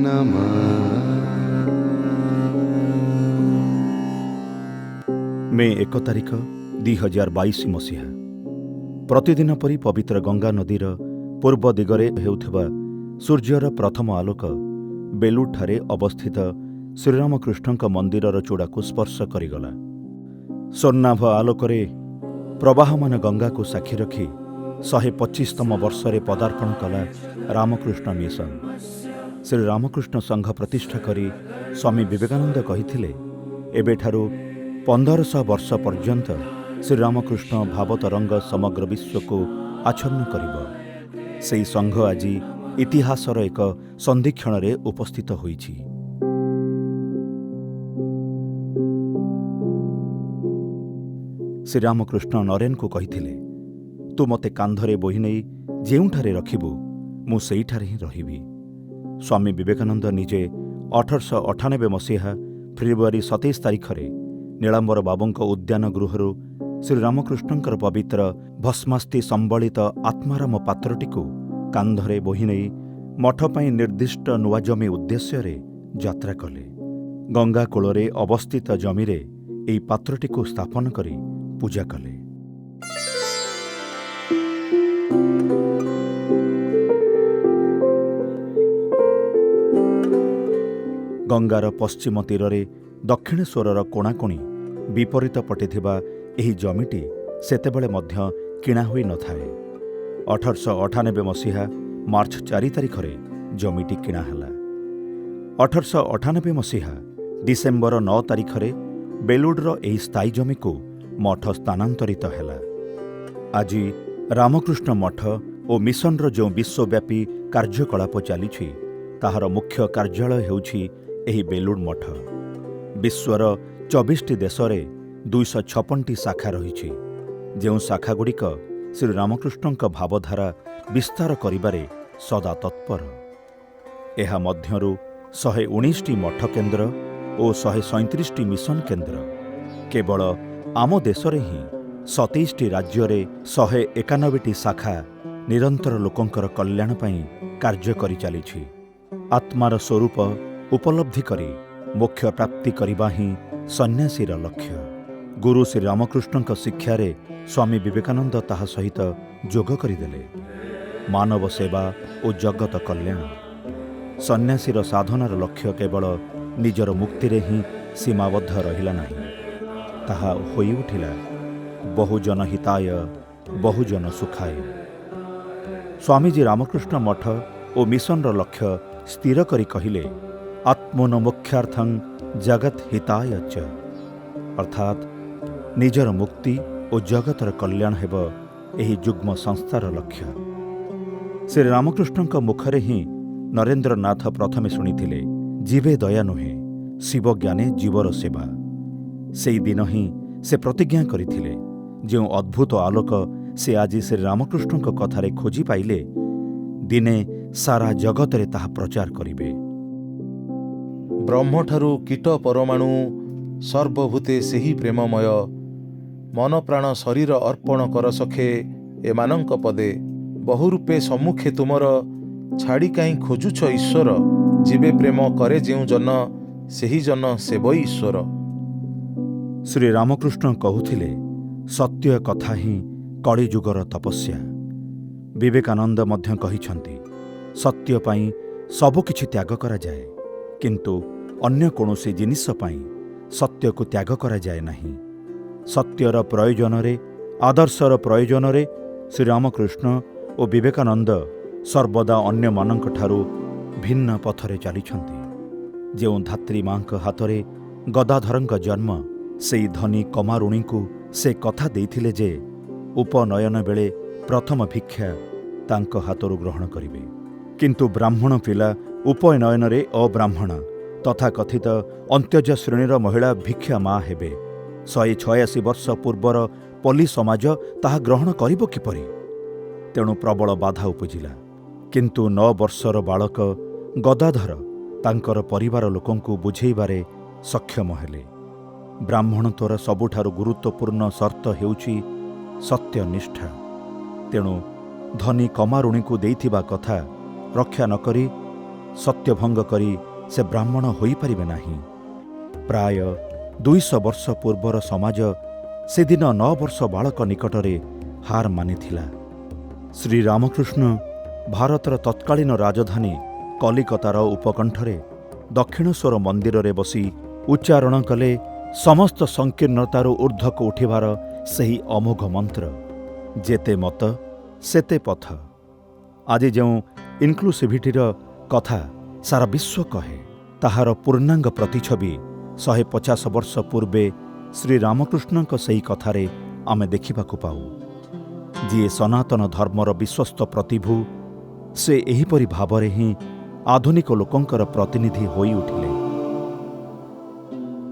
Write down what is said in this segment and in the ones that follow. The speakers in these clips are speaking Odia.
नमः। मे 1 तारिख 2022 मसीहा प्रतिदिन परी पवित्र गंगा नदीर पूर्व दिगरे हेउथिबा सूर्यर प्रथम आलोक बेलूरଠାରେ अवस्थित श्रीरामकृष्णଙ୍କ मंदिरर चूड़ाକୁ स्पर्श करिगला। स्वर्णाभ आलोकरे प्रवाहमान गंगा को साक्षी रखी 125तम वर्षरे पदार्पण कला रामकृष्ण मिशन। श्री रामकृष्ण संघ प्रतिष्ठा करी स्वामी विवेकानंद कहिथिले, एबेठारू 1500 वर्ष पर्यंत श्रीरामकृष्ण भावतरंग समग्र विश्व को आच्छन्न करिब। सेई संघ आज इतिहासर एक संधिक्षण रे उपस्थित होईछि। श्रीरामकृष्ण नरेन को कहिथिले, तू मते कांधरे बोही नहीं जेउठारे रखिबु मु सेइठारे ही रहिबि। स्वामी विवेकानंद निजे 1898 मसीहा फेब्रुआरी 27 तारिखरे नीलांबर बाबूंक उद्यान गृहरु श्रीरामकृष्णंकर पवित्र भस्मास्ति संबलित आत्माराम पात्रटिकु कांधरे बोही नहीं मठ पाई निर्दिष्ट नुआ जमी उद्देश्य यात्रा कले। गंगा कूଳରେ अवस्थित जमीरे एई पात्रटिकु स्थापन करी पूजा कले। गंगार पश्चिम तीर दक्षिणेश्वर कोणाकोणी विपरीत पटे थिबा एही जमीटी सेतेबेले मध्य किणा होई न थाए। 1898 मसीहा मार्च 4 तारिखरे जमीटी किणा हला। 1898 मसीहा डिसेम्बर 9 तारिखरे बेलूरर एही स्थायी जमी को मठ स्थानांतरित हैला। आज रामकृष्ण मठ और मिशनर जो विश्वव्यापी कार्यकलाप चली ताहार मुख्य कार्यालय हेउछि एही बेलूर मठ। विश्वर 24 देशरे 256 शाखा रही, जो शाखागुड़िक श्री रामकृष्णଙ୍କ भावधारा विस्तार करिबारे सदा तत्पर। एहा मध्यरु 119 मठ केन्द्र और 137 मिशन केन्द्र केवल आम देशरे ही 27 राज्य 191 शाखा निरंतर लोकंकर कल्याण पई कार्य करि चलिछि। आत्मार स्वरूप उपलब्धि करी मोक्ष प्राप्ति करबा ही सन्यासीर लक्ष्य। गुरु श्री रामकृष्णଙ୍କ शिक्षारे स्वामी विवेकानंद ताहा सहित जोग करिदेले। मानव सेवा और जगत कल्याण सन्यासीर साधनार लक्ष्य केवल निजर मुक्तिरे ही सीमाबद्ध रहिला नहीं, ताहा होई उठिला बहुजन हिताय बहुजन सुखाय। स्वामीजी रामकृष्ण मठ और मिशनर लक्ष्य स्थिर करी कहिले, आत्मोन्मुख्यार्थं जगत हिताय च, अर्थात निजर मुक्ति और जगतर कल्याण हेब एही जुग्म संस्थार लक्ष्य। श्री रामकृष्णଙ୍କ मुखरे ही नरेंद्रनाथ प्रथमे शुणिथिले, जीवे दया नुहे शिव ज्ञाने जीवर सेवा। सेई दिन ही से प्रतिज्ञा करिथिले, जो अद्भुत आलोक से आज श्री रामकृष्णଙ୍କ कथारे खोजी पाइले दिने सारा जगतरे ताहा प्रचार करिबे। ब्रह्मठारु कीट परमाणु सर्वभूते सेही प्रेममय, मन प्राण शरीर अर्पण कर सखे एमानंक पदे, बहुरूपे सम्मुखे तुमर छाड़ी काई खोजुछ ईश्वर, जीवे प्रेम करे जेउ जन सेही जन सेवई ईश्वर। श्री रामकृष्ण कहुथिले, सत्य कथा ही कଳି जुगर तपस्या। विवेकानंद मध्य कहिछंती, सत्य पाई सबु किछि त्याग करा जाए, किंतु अन्य कौनसी जिनिस पाई सत्य को त्याग करा जाए नहीं। सत्यर प्रयोजन रे आदर्शर प्रयोजन रे श्री रामकृष्ण और विवेकानंद सर्वदा अन्य मानक ठारू भिन्न पथरे चलिछंती। जो धात्री मांक हाथरे गदाधरଙ୍କ जन्म सेई धनी कमारुणी को से कथा देइथिले जे उपनयन बेले प्रथम भिक्षा तांक हाथरू ग्रहण करिवे, किंतु ब्राह्मण पिला उपनयन रे अब्राह्मण तथा कथित अंत्यज श्रेणीर महिला भिक्षा माँ हेबे। 186 वर्ष पूर्वर पल्ली समाज ताहा ग्रहण करिब किपरि? तेणु प्रबल बाधा उपजिला, किंतु 9 वर्षर बालक गदाधर तांकर परिवार लोकंकु बुझेइबारे सक्षम हेले। ब्राह्मणत्वर सबुठारु गुरुत्वपूर्ण शर्त हेउछि सत्यनिष्ठा। तेणु धनी कमारुणी को देइथिबा कथा रक्षा न करी ସତ୍ୟଭଙ୍ଗ କରି ସେ ବ୍ରାହ୍ମଣ ହୋଇପାରିବେ ନାହିଁ। ପ୍ରାୟ 200 ବର୍ଷ ପୂର୍ବର ସମାଜ ସେଦିନ 9 ବର୍ଷ ବାଳକ ନିକଟରେ ହାର ମାନିଥିଲା। ଶ୍ରୀରାମକୃଷ୍ଣ ଭାରତର ତତ୍କାଳୀନ ରାଜଧାନୀ କଲିକତାର ଉପକଣ୍ଠରେ ଦକ୍ଷିଣେଶ୍ୱର ମନ୍ଦିରରେ ବସି ଉଚ୍ଚାରଣ କଲେ ସମସ୍ତ ସଂକୀର୍ଣ୍ଣତାରୁ ଊର୍ଦ୍ଧ୍ୱକୁ ଉଠିବାର ସେହି ଅମୋଘ ମନ୍ତ୍ର, ଯେତେ ମତ ସେତେ ପଥ। ଆଜି ଯେଉଁ ଇନକ୍ଲୁସିଭିଟିର କଥା ସାରା ବିଶ୍ୱ କହେ, ତାହାର ପୂର୍ଣ୍ଣାଙ୍ଗ ପ୍ରତିଛବି 150 ବର୍ଷ ପୂର୍ବେ ଶ୍ରୀରାମକୃଷ୍ଣଙ୍କ ସେହି କଥାରେ ଆମେ ଦେଖିବାକୁ ପାଉ। ଯିଏ ସନାତନ ଧର୍ମର ବିଶ୍ୱସ୍ତ ପ୍ରତିଭୁ, ସେ ଏହିପରି ଭାବରେ ହିଁ ଆଧୁନିକ ଲୋକଙ୍କର ପ୍ରତିନିଧି ହୋଇ ଉଠିଲେ।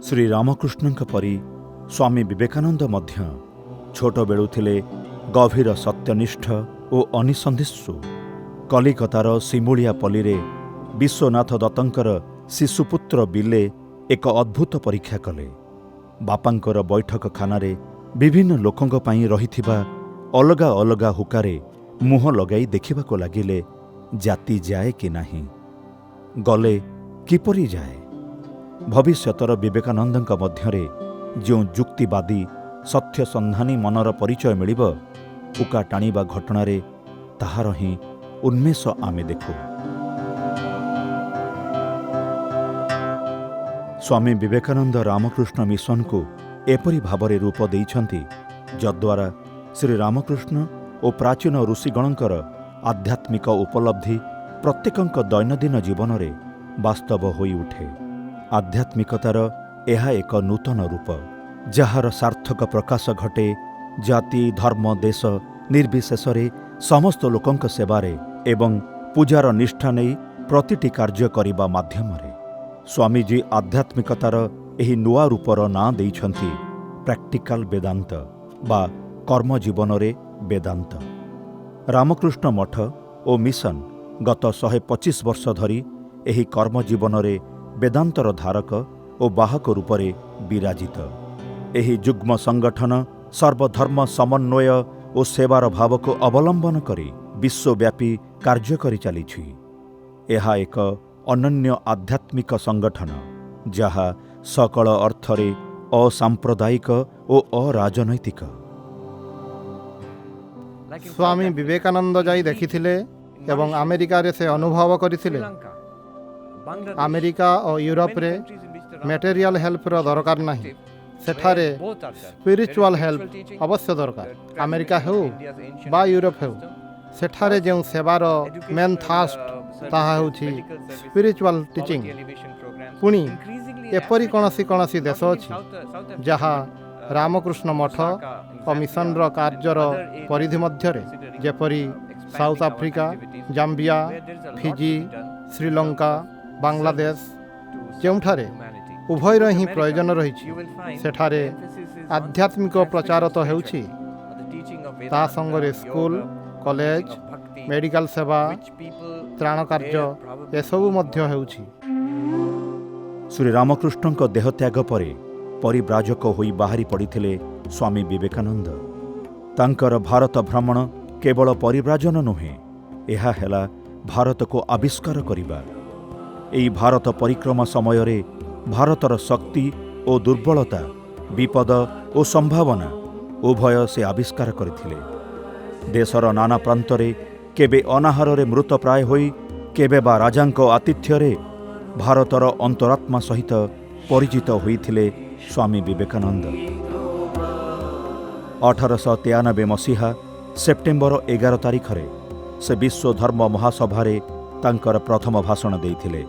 ଶ୍ରୀରାମକୃଷ୍ଣଙ୍କ ପରି ସ୍ୱାମୀ ବିବେକାନନ୍ଦ ମଧ୍ୟ ଛୋଟବେଳୁ ଥିଲେ ଗଭୀର ସତ୍ୟନିଷ୍ଠ ଓ ଅନିସନ୍ଧିତ୍ସୁ। କଲିକତାର ଶିମୁଳିଆ ପଲ୍ଲୀରେ ବିଶ୍ୱନାଥ ଦତ୍ତଙ୍କର ଶିଶୁପୁତ୍ର ବିଲେ ଏକ ଅଦ୍ଭୁତ ପରୀକ୍ଷା କଲେ। ବାପାଙ୍କର ବୈଠକଖାନାରେ ବିଭିନ୍ନ ଲୋକଙ୍କ ପାଇଁ ରହିଥିବା ଅଲଗା ଅଲଗା ହୁକାରେ ମୁହଁ ଲଗାଇ ଦେଖିବାକୁ ଲାଗିଲେ ଜାତି ଯାଏ କି ନାହିଁ। ଗଲେ କିପରି ଯାଏ? ଭବିଷ୍ୟତର ବିବେକାନନ୍ଦଙ୍କ ମଧ୍ୟରେ ଯେଉଁ ଯୁକ୍ତିବାଦୀ ସତ୍ୟ ସନ୍ଧାନୀ ମନର ପରିଚୟ ମିଳିବ, ହୁକା ଟାଣିବା ଘଟଣାରେ ତାହାର ହିଁ ଉନ୍ମେଷ ଆମେ ଦେଖୁ। ସ୍ୱାମୀ ବିବେକାନନ୍ଦ ରାମକୃଷ୍ଣ ମିଶନକୁ ଏପରି ଭାବରେ ରୂପ ଦେଇଛନ୍ତି, ଯଦ୍ୱାରା ଶ୍ରୀରାମକୃଷ୍ଣ ଓ ପ୍ରାଚୀନ ଋଷିଗଣଙ୍କର ଆଧ୍ୟାତ୍ମିକ ଉପଲବ୍ଧି ପ୍ରତ୍ୟେକଙ୍କ ଦୈନନ୍ଦିନ ଜୀବନରେ ବାସ୍ତବ ହୋଇଉଠେ। ଆଧ୍ୟାତ୍ମିକତାର ଏହା ଏକ ନୂତନ ରୂପ, ଯାହାର ସାର୍ଥକ ପ୍ରକାଶ ଘଟେ ଜାତି, ଧର୍ମ, ଦେଶ ନିର୍ବିଶେଷରେ ସମସ୍ତ ଲୋକଙ୍କ ସେବାରେ ଏବଂ ପୂଜାର ନିଷ୍ଠା ନେଇ ପ୍ରତିଟି କାର୍ଯ୍ୟ କରିବା ମାଧ୍ୟମରେ। ସ୍ୱାମୀଜୀ ଆଧ୍ୟାତ୍ମିକତାର ଏହି ନୂଆ ରୂପର ନାଁ ଦେଇଛନ୍ତି ପ୍ରାକ୍ଟିକାଲ ବେଦାନ୍ତ ବା କର୍ମଜୀବନରେ ବେଦାନ୍ତ। ରାମକୃଷ୍ଣ ମଠ ଓ ମିଶନ ଗତ 125 ବର୍ଷ ଧରି ଏହି କର୍ମଜୀବନରେ ବେଦାନ୍ତର ଧାରକ ଓ ବାହକ ରୂପରେ ବିରାଜିତ। ଏହି ଯୁଗ୍ମ ସଂଗଠନ ସର୍ବଧର୍ମ ସମନ୍ୱୟ ଓ ସେବାର ଭାବକୁ ଅବଲମ୍ବନ କରି ବିଶ୍ୱବ୍ୟାପୀ କାର୍ଯ୍ୟ କରି ଚାଲିଛି। ଏହା ଏକ ଅନନ୍ୟ ଆଧ୍ୟାତ୍ମିକ ସଂଗଠନ, ଯାହା ସକଳ ଅର୍ଥରେ ଅସାମ୍ପ୍ରଦାୟିକ ଓ ଅରାଜନୈତିକ। ସ୍ୱାମୀ ବିବେକାନନ୍ଦ ଯାଇ ଦେଖିଥିଲେ ଏବଂ ଆମେରିକାରେ ସେ ଅନୁଭବ କରିଥିଲେ ଆମେରିକା ଓ ୟୁରୋପରେ ମେଟେରିଆଲ ହେଲ୍ପର ଦରକାର ନାହିଁ, ସେଠାରେ ସ୍ପିରିଚୁଆଲ ହେଲ୍ପ ଅବଶ୍ୟ ଦରକାର। ଆମେରିକା ହେଉ ବା ୟୁରୋପ ହେଉ, ସେଠାରେ ଯେଉଁ ସେବାର ମେନ୍ ଥାଷ୍ଟ ତାହା ହେଉଛି ସ୍ପିରିଚୁଆଲ ଟିଚିଂ। ପୁଣି ଏପରି କୌଣସି ଦେଶ ଅଛି ଯାହା ରାମକୃଷ୍ଣ ମଠ ଓ ମିଶନର କାର୍ଯ୍ୟର ପରିଧି ମଧ୍ୟରେ, ଯେପରି South Africa, Zambia, Fiji, Sri Lanka, Bangladesh, ଯେଉଁଠାରେ ଉଭୟର ହିଁ ପ୍ରୟୋଜନ ରହିଛି। ସେଠାରେ ଆଧ୍ୟାତ୍ମିକ ପ୍ରଚାର ତ ହେଉଛି, ତା ସଙ୍ଗରେ ସ୍କୁଲ, କଲେଜ, ମେଡ଼ିକାଲ ସେବା, ତ୍ରାଣ କାର୍ଯ୍ୟ ଏସବୁ ମଧ୍ୟ ହେଉଛି। ଶ୍ରୀରାମକୃଷ୍ଣଙ୍କ ଦେହତ୍ୟାଗ ପରେ ପରିବ୍ରାଜକ ହୋଇ ବାହାରି ପଡ଼ିଥିଲେ ସ୍ୱାମୀ ବିବେକାନନ୍ଦ। ତାଙ୍କର ଭାରତ ଭ୍ରମଣ କେବଳ ପରିବ୍ରାଜନ ନୁହେଁ, ଏହା ହେଲା ଭାରତକୁ ଆବିଷ୍କାର କରିବା। ଏହି ଭାରତ ପରିକ୍ରମା ସମୟରେ ଭାରତର ଶକ୍ତି ଓ ଦୁର୍ବଳତା, ବିପଦ ଓ ସମ୍ଭାବନା ଉଭୟ ସେ ଆବିଷ୍କାର କରିଥିଲେ। ଦେଶର ନାନା ପ୍ରାନ୍ତରେ କେବେ ଅନାହାରରେ ମୃତପ୍ରାୟ ହୋଇ, କେବେ ବା ରାଜାଙ୍କ ଆତିଥ୍ୟରେ ଭାରତର ଅନ୍ତରାତ୍ମା ସହିତ ପରିଚିତ ହୋଇଥିଲେ ସ୍ୱାମୀ ବିବେକାନନ୍ଦ। 1893 ମସିହା ସେପ୍ଟେମ୍ବର 11 ତାରିଖରେ ସେ ବିଶ୍ୱ ଧର୍ମ ମହାସଭାରେ ତାଙ୍କର ପ୍ରଥମ ଭାଷଣ ଦେଇଥିଲେ।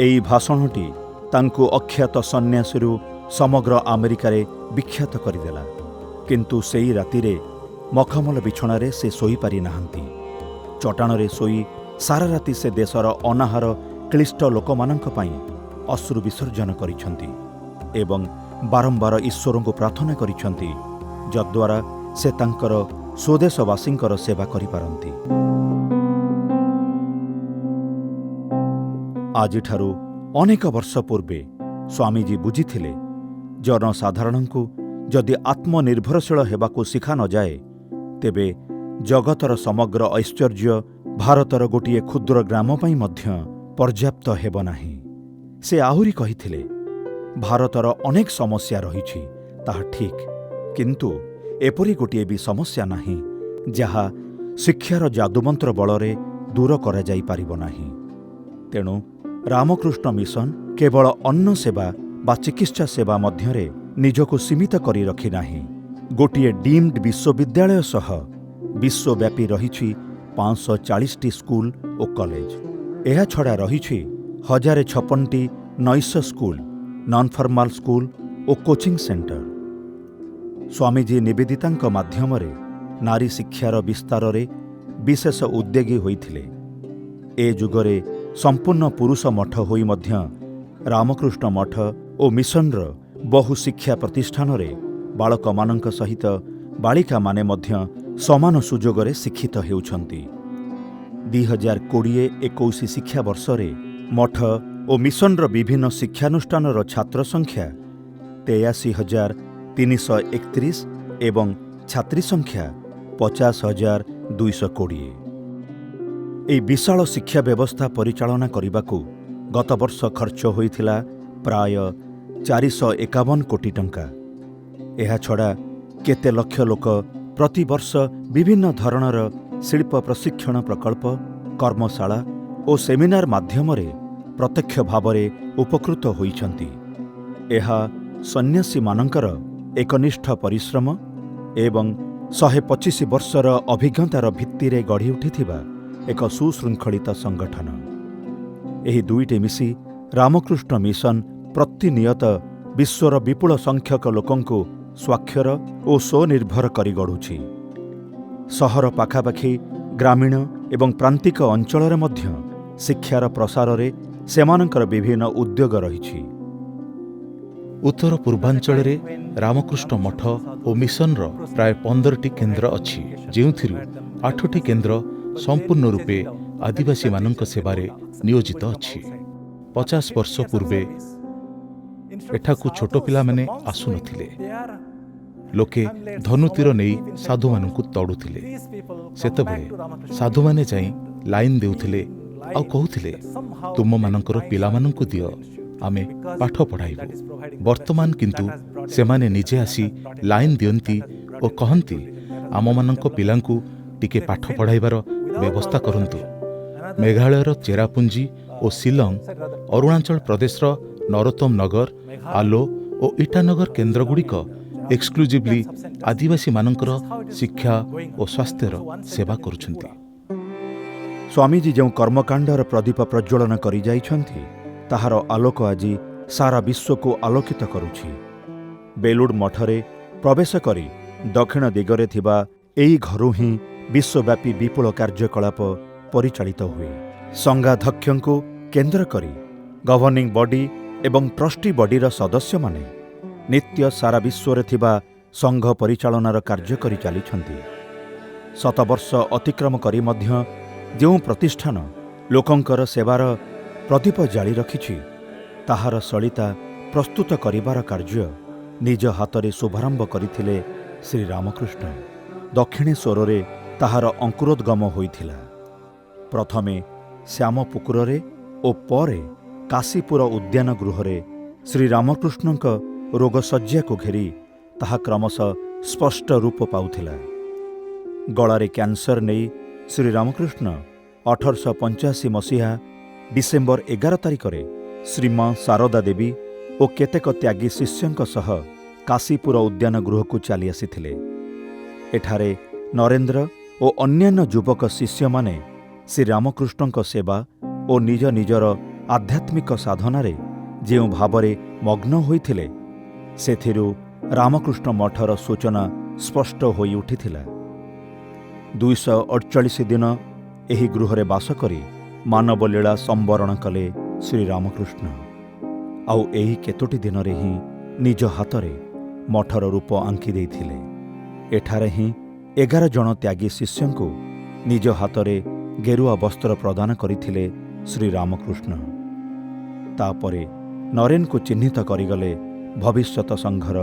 ଏହି ଭାଷଣଟି ତାଙ୍କୁ ଅଖ୍ୟାତ ସନ୍ନ୍ୟାସୀରୁ ସମଗ୍ର ଆମେରିକାରେ ବିଖ୍ୟାତ କରିଦେଲା। କିନ୍ତୁ ସେହି ରାତିରେ ମଖମଲ ବିଛଣାରେ ସେ ଶୋଇପାରି ନାହାନ୍ତି। ଚଟାଣରେ ଶୋଇ ସାରା ରାତି ସେ ଦେଶର ଅନାହାର କ୍ଳିଷ୍ଟ ଲୋକମାନଙ୍କ ପାଇଁ ଅଶ୍ରୁ ବିସର୍ଜନ କରିଛନ୍ତି ଏବଂ ବାରମ୍ବାର ଈଶ୍ୱରଙ୍କୁ ପ୍ରାର୍ଥନା କରିଛନ୍ତି, ଯଦ୍ୱାରା ସେ ତାଙ୍କର ସ୍ୱଦେଶବାସୀଙ୍କର ସେବା କରିପାରନ୍ତି। ଆଜିଠାରୁ ଅନେକ ବର୍ଷ ପୂର୍ବେ ସ୍ୱାମୀଜୀ ବୁଝିଥିଲେ, ଜନସାଧାରଣଙ୍କୁ ଯଦି ଆତ୍ମନିର୍ଭରଶୀଳ ହେବାକୁ ଶିଖା ନଯାଏ, ତେବେ ଜଗତର ସମଗ୍ର ଐଶ୍ୱର୍ଯ୍ୟ ଭାରତର ଗୋଟିଏ କ୍ଷୁଦ୍ର ଗ୍ରାମ ପାଇଁ ମଧ୍ୟ पर्याप्त हेब नाही। से आहुरी कहिथिले भारतर अनेक समस्या रहिछि ताहा ठीक, किंतु एपरि गोटिए भी समस्या नाही जहा शिक्षार जादुमंत्र बलरे दूर करा जाई पारिबो नाही। तेणु रामकृष्ण मिशन केवल अन्न सेवा बा चिकित्सा सेवा मध्यरे निजको सीमित करी रखि नाही। गोटिए डीम्ड विश्वविद्यालय सह विश्वव्यापी रहिछि 540टी स्कूल और कॉलेज। एहा छड़ा रहिछि 1056टी नैश स्कूल, नॉन फॉर्मल स्कूल और कोचिंग सेंटर। स्वामीजी निवेदितांक माध्यमरे नारी शिक्षार विस्तार रे विशेष उद्योगी होइथिले। ए जुगरे संपूर्ण पुरुष मठ होई मध्य रामकृष्ण मठ और मिशनर बहु शिक्षा प्रतिष्ठान रे बालक मानक सहित बालिका माने मध्य समान सुजोगरे शिक्षित हेउछंती। 2020-21 शिक्षा वर्षरे मठ और मिशनर विभिन्न शिक्षानुष्ठानर छात्र संख्या 83,331 एवं छात्री संख्या 50,220। এই विशाल शिक्षा व्यवस्था परिचालना करने गत वर्ष खर्च होइथिला प्राय 451 कोटी टंका। एहा छड़ा केते लक्ष लोक प्रति वर्ष विभिन्न धरणर शिल्प प्रशिक्षण प्रकल्प, कर्मशाला और सेमिनार माध्यमरे प्रत्यक्ष भावरे उपकृत होइछंती। एहा सन्यासी मानकर एकनिष्ठ परिश्रम एवं 125 वर्षर अभिज्ञतार भित्तिरे गढ़ी उठिथिबा एक सुशृंखलित संगठन। एही दुईटे मिसी रामकृष्ण मिशन प्रतिनियत विश्वर विपुल संख्यक लोकंकु स्वाक्षर और स्वनिर्भर करी गढ़ुछि। सहर पाखापाखि ग्रामीण एवं प्रांतिक अंचल मध्य शिक्षार प्रसार रे सेमानकर विभिन्न उद्योग रहिछि। उत्तर पूर्वांचल रे रामकृष्ण मठ और मिशनर प्राय 15टी केन्द्र अछि, जेउथिरु 8टी केन्द्र संपूर्ण रूपे आदिवासी मानक सेवारे नियोजित अछि। 50 वर्ष पूर्वे एठाकु छोट पिला माने आसु नथिले। लोके धनुतीर नहीं साधु मानकु तड़ुथिले। सेतबेले साधु माने जाई लाइन देउथिले आ कहूथिले तुम मानकर पिला मानकु दियो, आमे पाठ पढ़ाइबु। वर्तमान किंतु सेमाने निजे आसी लाइन दियंती और कहंती आम मानक पिलांकु टिके पाठ पढ़ाइबार व्यवस्था करंतु। मेघालयर चेरापुंजी और शिलंग, अरुणाचल प्रदेशर नरोत्तम नगर, आलो और ईटानगर केन्द्रगुड़िक एक्सक्लूसिवली आदिवासी मानकर शिक्षा और स्वास्थ्यर सेवा करुछंती। स्वामीजी जो कर्मकांडर प्रदीप प्रज्वलन करि जाइछंती ताहार आलोक आज सारा विश्व को आलोकित करुछि। बेलुड़ मठरे प्रवेश करी दक्षिण दिगरे थिबा एई घरु ही विश्वव्यापी विपुल कार्यकलाप परिचालित हुए। संघाध्यक्षଙ୍କୁ केन्द्र करी गवर्निंग बॉडी एवं ट्रस्टी बॉडीर सदस्य माने नित्य सारा विश्व थिबा संघ परिचालनार कार्य करि चलिछंती। 7 वर्ष अतिक्रम करी मध्य जो प्रतिष्ठान लोकंकर सेवार प्रदीप जाली रखिछि ताहार सलिता प्रस्तुत करिबार कार्य निज हातरे शुभारंभ करिथिले श्री रामकृष्ण। दक्षिणेश्वरे ताहार अंकुरोद्गम होइथिला। प्रथमे श्यामपुकुरे और परे काशीपुर उद्यान गृहरे श्री रामकृष्णଙ୍କ रोगशज्या को घेरी ताहा क्रमशः स्पष्ट रूप पाउथिला। गलारे कैंसर नहीं श्री रामकृष्ण 1885 मसीहा डिसेम्बर 11 तारिखरे श्रीमां शारदा देवी और केतेक त्यागी शिष्यंक सह काशीपुर उद्यान गृह को चली आसीथिले। एठारे नरेंद्र और अन्यान्य युवक शिष्य माने श्री रामकृष्णଙ୍କ सेवा और निज निजर आध्यात्मिक साधनारे जो भावरे मग्न होइथिले सेथिरु रामकृष्ण मठर सूचना स्पष्ट होई उठिथिला। 248 दिन एही गृहरे बास करी मानव लीला संवरण कले श्री रामकृष्ण। आउ एही केतोटी दिन रे ही निज हातरे मठर रूप आंकी देइथिले। एठारे ही 11 जन त्यागी शिष्यंकु निज हातरे गेरुआ वस्त्र प्रदान करिथिले श्री रामकृष्ण। तापरे नरेन को चिन्हित करिगले भविष्यत संघर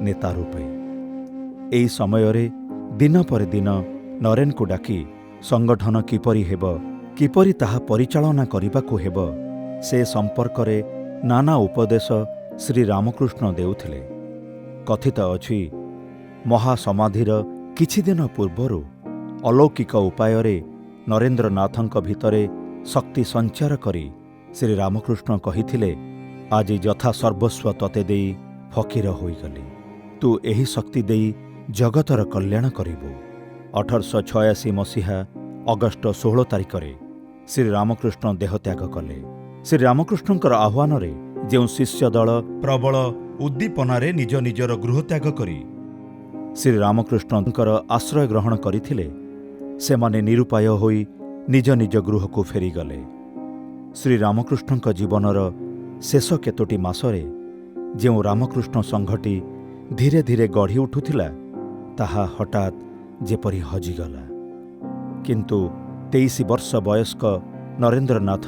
नेता रूपे। एई समयरे दिन पर दिन नरेन को डाकी संगठन किपरि हेब, किपरि ताहा परिचालना करिबाकु हेब ସେ ସମ୍ପର୍କରେ ନାନା ଉପଦେଶ ଶ୍ରୀରାମକୃଷ୍ଣ ଦେଉଥିଲେ। କଥିତ ଅଛି, ମହାସମାଧିର କିଛିଦିନ ପୂର୍ବରୁ ଅଲୌକିକ ଉପାୟରେ ନରେନ୍ଦ୍ରନାଥଙ୍କ ଭିତରେ ଶକ୍ତି ସଞ୍ଚାର କରି ଶ୍ରୀରାମକୃଷ୍ଣ କହିଥିଲେ, ଆଜି ଯଥା ସର୍ବସ୍ୱ ତତେ ଦେଇ ଫକୀର ହୋଇଗଲି, ତୁ ଏହି ଶକ୍ତି ଦେଇ ଜଗତର କଲ୍ୟାଣ କରିବୁ। 1886 ମସିହା ଅଗଷ୍ଟ 16 ତାରିଖରେ ଶ୍ରୀରାମକୃଷ୍ଣ ଦେହତ୍ୟାଗ କଲେ। ଶ୍ରୀରାମକୃଷ୍ଣଙ୍କର ଆହ୍ୱାନରେ ଯେଉଁ ଶିଷ୍ୟ ଦଳ ପ୍ରବଳ ଉଦ୍ଦୀପନାରେ ନିଜ ନିଜର ଗୃହତ୍ୟାଗ କରି ଶ୍ରୀରାମକୃଷ୍ଣଙ୍କର ଆଶ୍ରୟ ଗ୍ରହଣ କରିଥିଲେ, ସେମାନେ ନିରୁପାୟ ହୋଇ ନିଜ ନିଜ ଗୃହକୁ ଫେରିଗଲେ। ଶ୍ରୀରାମକୃଷ୍ଣଙ୍କ ଜୀବନର ଶେଷ କେତୋଟି ମାସରେ ଯେଉଁ ରାମକୃଷ୍ଣ ସଂଘଟି ଧୀରେ ଧୀରେ ଗଢ଼ି ଉଠୁଥିଲା, ତାହା ହଠାତ୍ ଯେପରି ହଜିଗଲା। କିନ୍ତୁ 23 ବର୍ଷ ବୟସ୍କ ନରେନ୍ଦ୍ରନାଥ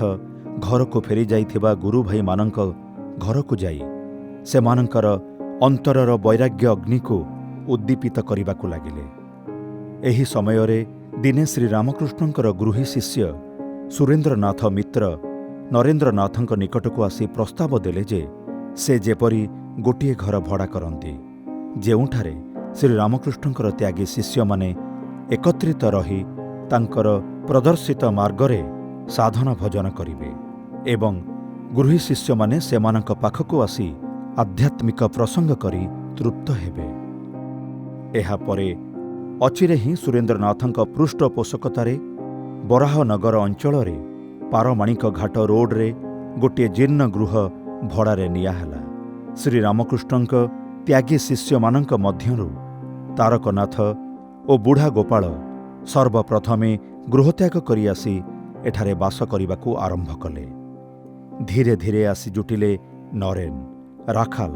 ଘରକୁ ଫେରିଯାଇଥିବା ଗୁରୁଭାଇମାନଙ୍କ ଘରକୁ ଯାଇ ସେମାନଙ୍କର ଅନ୍ତରର ବୈରାଗ୍ୟ ଅଗ୍ନିକୁ ଉଦ୍ଦୀପିତ କରିବାକୁ ଲାଗିଲେ। ଏହି ସମୟରେ ଦିନେ ଶ୍ରୀରାମକୃଷ୍ଣଙ୍କର ଗୃହୀ ଶିଷ୍ୟ ସୁରେନ୍ଦ୍ରନାଥ ମିତ୍ର ନରେନ୍ଦ୍ରନାଥଙ୍କ ନିକଟକୁ ଆସି ପ୍ରସ୍ତାବ ଦେଲେ ଯେ ସେ ଯେପରି ଗୋଟିଏ ଘର ଭଡ଼ା କରନ୍ତି, ଯେଉଁଠାରେ ଶ୍ରୀରାମକୃଷ୍ଣଙ୍କର ତ୍ୟାଗୀ ଶିଷ୍ୟମାନେ ଏକତ୍ରିତ ରହି ତାଙ୍କର ପ୍ରଦର୍ଶିତ ମାର୍ଗରେ ସାଧନ ଭଜନ କରିବେ ଏବଂ ଗୃହୀ ଶିଷ୍ୟମାନେ ସେମାନଙ୍କ ପାଖକୁ ଆସି ଆଧ୍ୟାତ୍ମିକ ପ୍ରସଙ୍ଗ କରି ତୃପ୍ତ ହେବେ। ଏହାପରେ ଅଚିରେ ହିଁ ସୁରେନ୍ଦ୍ରନାଥଙ୍କ ପୃଷ୍ଠପୋଷକତାରେ ବରାହନଗର ଅଞ୍ଚଳରେ ପାରମାଣିକ ଘାଟ ରୋଡ଼ରେ ଗୋଟିଏ ଜୀର୍ଣ୍ଣ ଗୃହ ଭଡ଼ାରେ ନିଆହେଲା। ଶ୍ରୀରାମକୃଷ୍ଣଙ୍କ ତ୍ୟାଗୀ ଶିଷ୍ୟମାନଙ୍କ ମଧ୍ୟରୁ ତାରକନାଥ ଓ ବୁଢ଼ା ଗୋପାଳ ସର୍ବପ୍ରଥମେ ଗୃହତ୍ୟାଗ କରି ଆସି ଏଠାରେ ବାସ କରିବାକୁ ଆରମ୍ଭ କଲେ। ଧୀରେ ଧୀରେ ଆସି ଜୁଟିଲେ ନରେନ, ରାଖାଲ,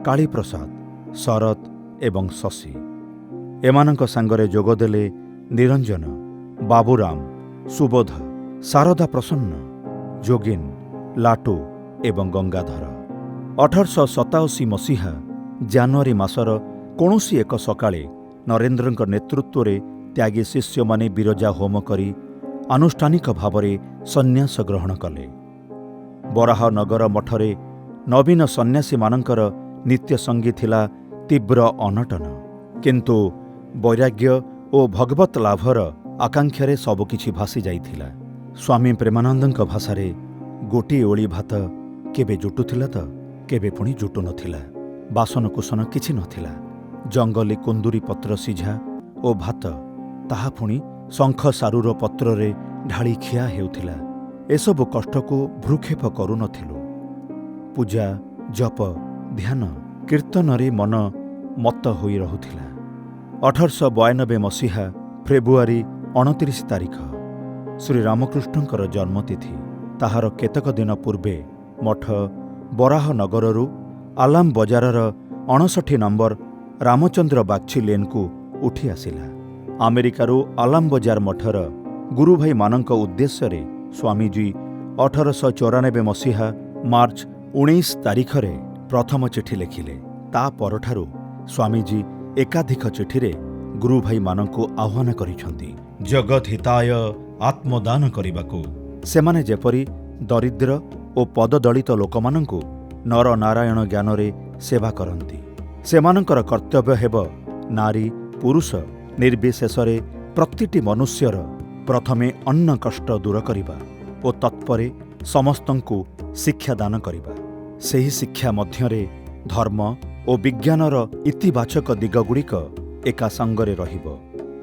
କାଳୀପ୍ରସାଦ, ଶରତ ଏବଂ ଶଶୀ। ଏମାନଙ୍କ ସାଙ୍ଗରେ ଯୋଗଦେଲେ ନିରଞ୍ଜନ, ବାବୁରାମ, ସୁବୋଧ, ଶାରଦା ପ୍ରସନ୍ନ, ଯୋଗିନ, ଲାଟୁ ଏବଂ ଗଙ୍ଗାଧର। 1887 ମସିହା ଜାନୁଆରୀ ମାସର କୌଣସି ଏକ ସକାଳେ ନରେନ୍ଦ୍ରଙ୍କ ନେତୃତ୍ୱରେ ତ୍ୟାଗୀ ଶିଷ୍ୟମାନେ ବିରଜା ହୋମ କରି ଆନୁଷ୍ଠାନିକ ଭାବରେ ସନ୍ନ୍ୟାସ ଗ୍ରହଣ କଲେ। ବରାହନଗର ମଠରେ ନବୀନ ସନ୍ନ୍ୟାସୀମାନଙ୍କର ନିତ୍ୟ ସଙ୍ଗୀ ଥିଲା ତୀବ୍ର ଅନଟନ। କିନ୍ତୁ ବୈରାଗ୍ୟ ଓ ଭଗବତ ଲାଭର ଆକାଂକ୍ଷାରେ ସବୁକିଛି ଭାସି ଯାଇଥିଲା। ସ୍ୱାମୀ ପ୍ରେମାନନ୍ଦଙ୍କ ଭାଷାରେ ଗୋଟିଏ ଓଳି ଭାତ କେବେ ଜୁଟୁଥିଲା ତ କେବେ ପୁଣି ଜୁଟୁନଥିଲା। ବାସନକୁସନ କିଛି ନଥିଲା। ଜଙ୍ଗଲୀ କୁନ୍ଦୁରି ପତ୍ର ସିଝା ଓ ଭାତ, ତାହା ପୁଣି ଶଙ୍ଖ ସାରୁର ପତ୍ରରେ ଢାଳି ଖିଆ ହେଉଥିଲା। ଏସବୁ କଷ୍ଟକୁ ଭ୍ରୂକ୍ଷେପ କରୁନଥିଲୁ। ପୂଜା, ଜପ, ଧ୍ୟାନ, କୀର୍ତ୍ତନରେ ମନ ମତ୍ତ ହୋଇ ରହୁଥିଲା। 1892 ମସିହା ଫେବୃଆରୀ 29 ତାରିଖ ଶ୍ରୀରାମକୃଷ୍ଣଙ୍କର ଜନ୍ମତିଥି। ତାହାର କେତେକ ଦିନ ପୂର୍ବେ ମଠ ବରାହନଗରରୁ ଆଲାମ ବଜାରର 59 ନମ୍ବର ରାମଚନ୍ଦ୍ର ବାଗ୍ଚି ଲେନ୍କୁ ଉଠି ଆସିଲା। ଆମେରିକାରୁ ଆଲାମ ବଜାର ମଠର ଗୁରୁଭାଇମାନଙ୍କ ଉଦ୍ଦେଶ୍ୟରେ ସ୍ୱାମୀଜୀ 1894 ମସିହା ମାର୍ଚ୍ଚ 19 ତାରିଖରେ ପ୍ରଥମ ଚିଠି ଲେଖିଲେ। ତା ପରଠାରୁ ସ୍ୱାମୀଜୀ ଏକାଧିକ ଚିଠିରେ ଗୁରୁଭାଇମାନଙ୍କୁ ଆହ୍ୱାନ କରିଛନ୍ତି ଜଗତ ହିତାୟ ଆତ୍ମଦାନ କରିବାକୁ। ସେମାନେ ଯେପରି ଦରିଦ୍ର ଓ ପଦଦଳିତ ଲୋକମାନଙ୍କୁ ନରନାରାୟଣ ଜ୍ଞାନରେ ସେବା କରନ୍ତି। ସେମାନଙ୍କର କର୍ତ୍ତବ୍ୟ ହେବ ନାରୀ ପୁରୁଷ ନିର୍ବିଶେଷରେ ପ୍ରତିଟି ମନୁଷ୍ୟର ପ୍ରଥମେ ଅନ୍ନ କଷ୍ଟ ଦୂର କରିବା ଓ ତତ୍ପରେ ସମସ୍ତଙ୍କୁ ଶିକ୍ଷାଦାନ କରିବା। ସେହି ଶିକ୍ଷା ମଧ୍ୟରେ ଧର୍ମ ଓ ବିଜ୍ଞାନର ଇତିବାଚକ ଦିଗଗୁଡ଼ିକ ଏକା ସଙ୍ଗରେ ରହିବ।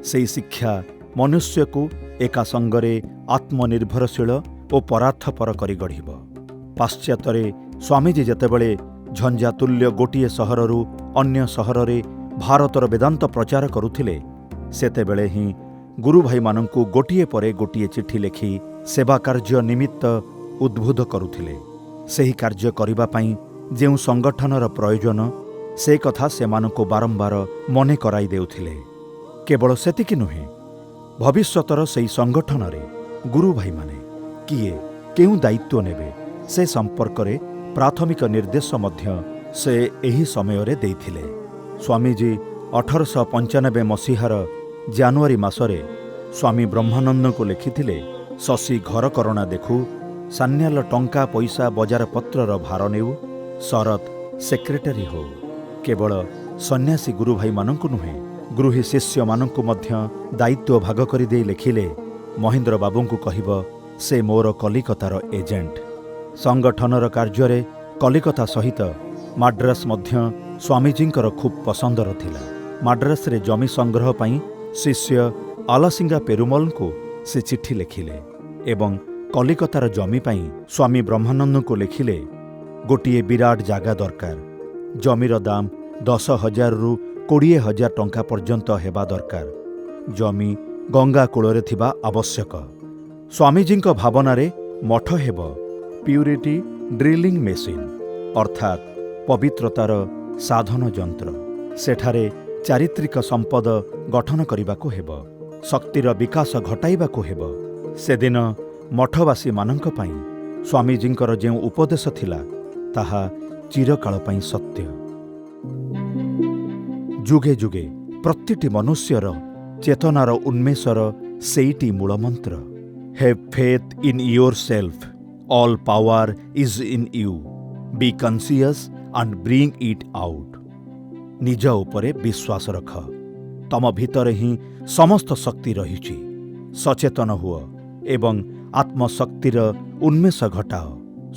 ସେହି ଶିକ୍ଷା ମନୁଷ୍ୟକୁ ଏକା ସଙ୍ଗରେ ଆତ୍ମନିର୍ଭରଶୀଳ ଓ ପରାର୍ଥପର କରି ଗଢ଼ିବ। ପାଶ୍ଚାତ୍ୟରେ ସ୍ୱାମୀଜୀ ଯେତେବେଳେ ଝଞ୍ଜାତୁଲ୍ୟ ଗୋଟିଏ ସହରରୁ ଅନ୍ୟ ସହରରେ ଭାରତର ବେଦାନ୍ତ ପ୍ରଚାର କରୁଥିଲେ, ସେତେବେଳେ ହିଁ ଗୁରୁଭାଇମାନଙ୍କୁ ଗୋଟିଏ ପରେ ଗୋଟିଏ ଚିଠି ଲେଖି ସେବା କାର୍ଯ୍ୟ ନିମିତ୍ତ ଉଦ୍ବୁଦ୍ଧ କରୁଥିଲେ। ସେହି କାର୍ଯ୍ୟ କରିବା ପାଇଁ ଯେଉଁ ସଂଗଠନର ପ୍ରୟୋଜନ, ସେ କଥା ସେମାନଙ୍କୁ ବାରମ୍ବାର ମନେ କରାଇ ଦେଉଥିଲେ। କେବଳ ସେତିକି ନୁହେଁ, ଭବିଷ୍ୟତର ସେହି ସଂଗଠନରେ ଗୁରୁଭାଇମାନେ କିଏ କେଉଁ ଦାୟିତ୍ୱ ନେବେ, ସେ ସମ୍ପର୍କରେ ପ୍ରାଥମିକ ନିର୍ଦ୍ଦେଶ ମଧ୍ୟ ସେ ଏହି ସମୟରେ ଦେଇଥିଲେ। ସ୍ୱାମୀଜୀ 1895 ମସିହାର ଜାନୁଆରୀ ମାସରେ ସ୍ୱାମୀ ବ୍ରହ୍ମାନନ୍ଦଙ୍କୁ ଲେଖିଥିଲେ, ଶଶୀ ଘରକରଣା ଦେଖୁ ସାନ୍ୟାଲ ଟଙ୍କା ପଇସା ବଜାରପତ୍ରର ଭାର ନେଉ, ଶରତ ସେକ୍ରେଟାରୀ ହେଉ, କେବଳ ସନ୍ନ୍ୟାସୀ ଗୁରୁଭାଇମାନଙ୍କୁ ନୁହେଁ, ଗୃହୀ ଶିଷ୍ୟମାନଙ୍କୁ ମଧ୍ୟ ଦାୟିତ୍ୱ ଭାଗ କରିଦେଇ ଲେଖିଲେ, ମହେନ୍ଦ୍ର ବାବୁଙ୍କୁ କହିବ ସେ ମୋର କଲିକତାର ଏଜେଣ୍ଟ। ସଂଗଠନର କାର୍ଯ୍ୟରେ କଲିକତା ସହିତ ମାଡ୍ରାସ ମଧ୍ୟ ସ୍ୱାମୀଜୀଙ୍କର ଖୁବ୍ ପସନ୍ଦର ଥିଲା। ମାଡ୍ରାସରେ ଜମି ସଂଗ୍ରହ ପାଇଁ ଶିଷ୍ୟ ଆଲସିଙ୍ଗା ପେରୁମଲଙ୍କୁ ସେ ଚିଠି ଲେଖିଲେ ଏବଂ କଲିକତାର ଜମି ପାଇଁ ସ୍ୱାମୀ ବ୍ରହ୍ମାନନ୍ଦଙ୍କୁ ଲେଖିଲେ, ଗୋଟିଏ ବିରାଟ ଜାଗା ଦରକାର, ଜମିର ଦାମ 10,000ରୁ 20,000 ଟଙ୍କା ପର୍ଯ୍ୟନ୍ତ ହେବା ଦରକାର, ଜମି ଗଙ୍ଗା କୂଳରେ ଥିବା ଆବଶ୍ୟକ। ସ୍ୱାମୀଜୀଙ୍କ ଭାବନାରେ ମଠ ହେବ ପ୍ୟୁରିଟି ଡ୍ରିଲିଂ ମେସିନ୍, ଅର୍ଥାତ୍ ପବିତ୍ରତାର ସାଧନ ଯନ୍ତ୍ର। ସେଠାରେ ଚାରିତ୍ରିକ ସମ୍ପଦ ଗଠନ କରିବାକୁ ହେବ, ଶକ୍ତିର ବିକାଶ ଘଟାଇବାକୁ ହେବ। ସେଦିନ ମଠବାସୀମାନଙ୍କ ପାଇଁ ସ୍ୱାମୀଜୀଙ୍କର ଯେଉଁ ଉପଦେଶ ଥିଲା, ତାହା ଚିରକାଳ ପାଇଁ ସତ୍ୟ। ଯୁଗେ ଯୁଗେ ପ୍ରତିଟି ମନୁଷ୍ୟର ଚେତନାର ଉନ୍ମେଷର ସେଇଟି ମୂଳମନ୍ତ୍ର, have faith in yourself, all power is in you, be conscious and bring it out. ନିଜ ଉପରେ ବିଶ୍ୱାସ ରଖ, ତମ ଭିତରେ ହିଁ ସମସ୍ତ ଶକ୍ତି ରହିଛି। ସଚେତନ ହୁଅ ଏବଂ ଆତ୍ମଶକ୍ତିର ଉନ୍ମେଷ ଘଟାଅ।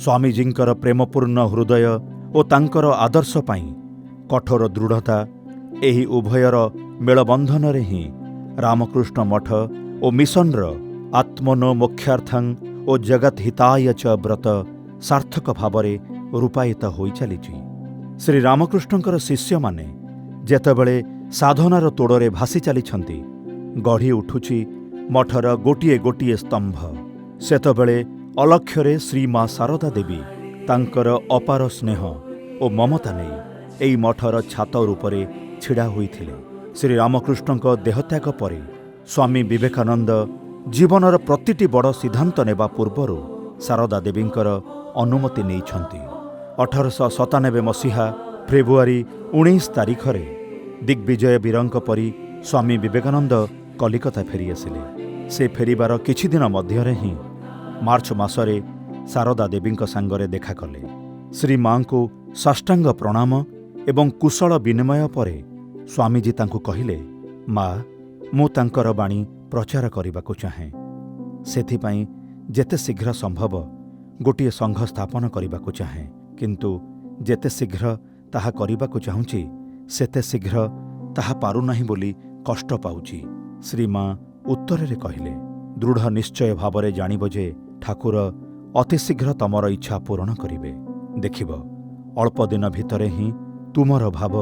ସ୍ୱାମୀଜୀଙ୍କର ପ୍ରେମପୂର୍ଣ୍ଣ ହୃଦୟ ଓ ତାଙ୍କର ଆଦର୍ଶ ପାଇଁ କଠୋର ଦୃଢ଼ତା, ଏହି ଉଭୟର ମେଳବନ୍ଧନରେ ହିଁ ରାମକୃଷ୍ଣ ମଠ ଓ ମିଶନର ଆତ୍ମନୋ ମୋକ୍ଷାର୍ଥଂ ଓ ଜଗତ୍ ହିତାୟ ଚ ବ୍ରତ ସାର୍ଥକ ଭାବରେ ରୂପାୟିତ ହୋଇଚାଲିଛି। ଶ୍ରୀରାମକୃଷ୍ଣଙ୍କର ଶିଷ୍ୟମାନେ ଯେତେବେଳେ ସାଧନାର ତୋଡ଼ରେ ଭାସି ଚାଲିଛନ୍ତି, ଗଢ଼ି ଉଠୁଛି ମଠର ଗୋଟିଏ ଗୋଟିଏ ସ୍ତମ୍ଭ, ସେତେବେଳେ ଅଲକ୍ଷ୍ୟରେ ଶ୍ରୀମା ଶାରଦା ଦେବୀ ତାଙ୍କର ଅପାର ସ୍ନେହ ଓ ମମତା ନେଇ ଏହି ମଠର ଛାତ ରୂପରେ ଛିଡ଼ା ହୋଇଥିଲେ। ଶ୍ରୀରାମକୃଷ୍ଣଙ୍କ ଦେହତ୍ୟାଗ ପରେ ସ୍ୱାମୀ ବିବେକାନନ୍ଦ ଜୀବନର ପ୍ରତିଟି ବଡ଼ ସିଦ୍ଧାନ୍ତ ନେବା ପୂର୍ବରୁ ଶାରଦା ଦେବୀଙ୍କର ଅନୁମତି ନେଇଛନ୍ତି। 1897 ମସିହା ଫେବୃଆରୀ 19 ତାରିଖରେ ଦିଗ୍ବିଜୟ ବୀରଙ୍କ ପରି ସ୍ୱାମୀ ବିବେକାନନ୍ଦ କଲିକତା ଫେରିଆସିଲେ। ସେ ଫେରିବାର କିଛି ଦିନ ମଧ୍ୟରେ ହିଁ ମାର୍ଚ୍ଚ ମାସରେ ଶାରଦା ଦେବୀଙ୍କ ସାଙ୍ଗରେ ଦେଖା କଲେ। ଶ୍ରୀମାଙ୍କୁ ସାଷ୍ଟାଙ୍ଗ ପ୍ରଣାମ ଏବଂ କୁଶଳ ବିନିମୟ ପରେ ସ୍ୱାମୀଜୀ ତାଙ୍କୁ କହିଲେ, ମା, ମୁଁ ତାଙ୍କର ବାଣୀ ପ୍ରଚାର କରିବାକୁ ଚାହେଁ। ସେଥିପାଇଁ ଯେତେ ଶୀଘ୍ର ସମ୍ଭବ ଗୋଟିଏ ସଂଘ ସ୍ଥାପନ କରିବାକୁ ଚାହେଁ, କିନ୍ତୁ ଯେତେ ଶୀଘ୍ର ତାହା କରିବାକୁ ଚାହୁଁଛି, ସେତେ ଶୀଘ୍ର ତାହା ପାରୁନାହିଁ ବୋଲି କଷ୍ଟ ପାଉଛି। ଶ୍ରୀମା ଉତ୍ତରରେ କହିଲେ, ଦୃଢ଼ ନିଶ୍ଚୟ ଭାବରେ ଜାଣିବ ଯେ ଠାକୁର ଅତି ଶୀଘ୍ର ତମର ଇଚ୍ଛା ପୂରଣ କରିବେ। ଦେଖିବ, ଅଳ୍ପ ଦିନ ଭିତରେ ହିଁ ତୁମର ଭାବ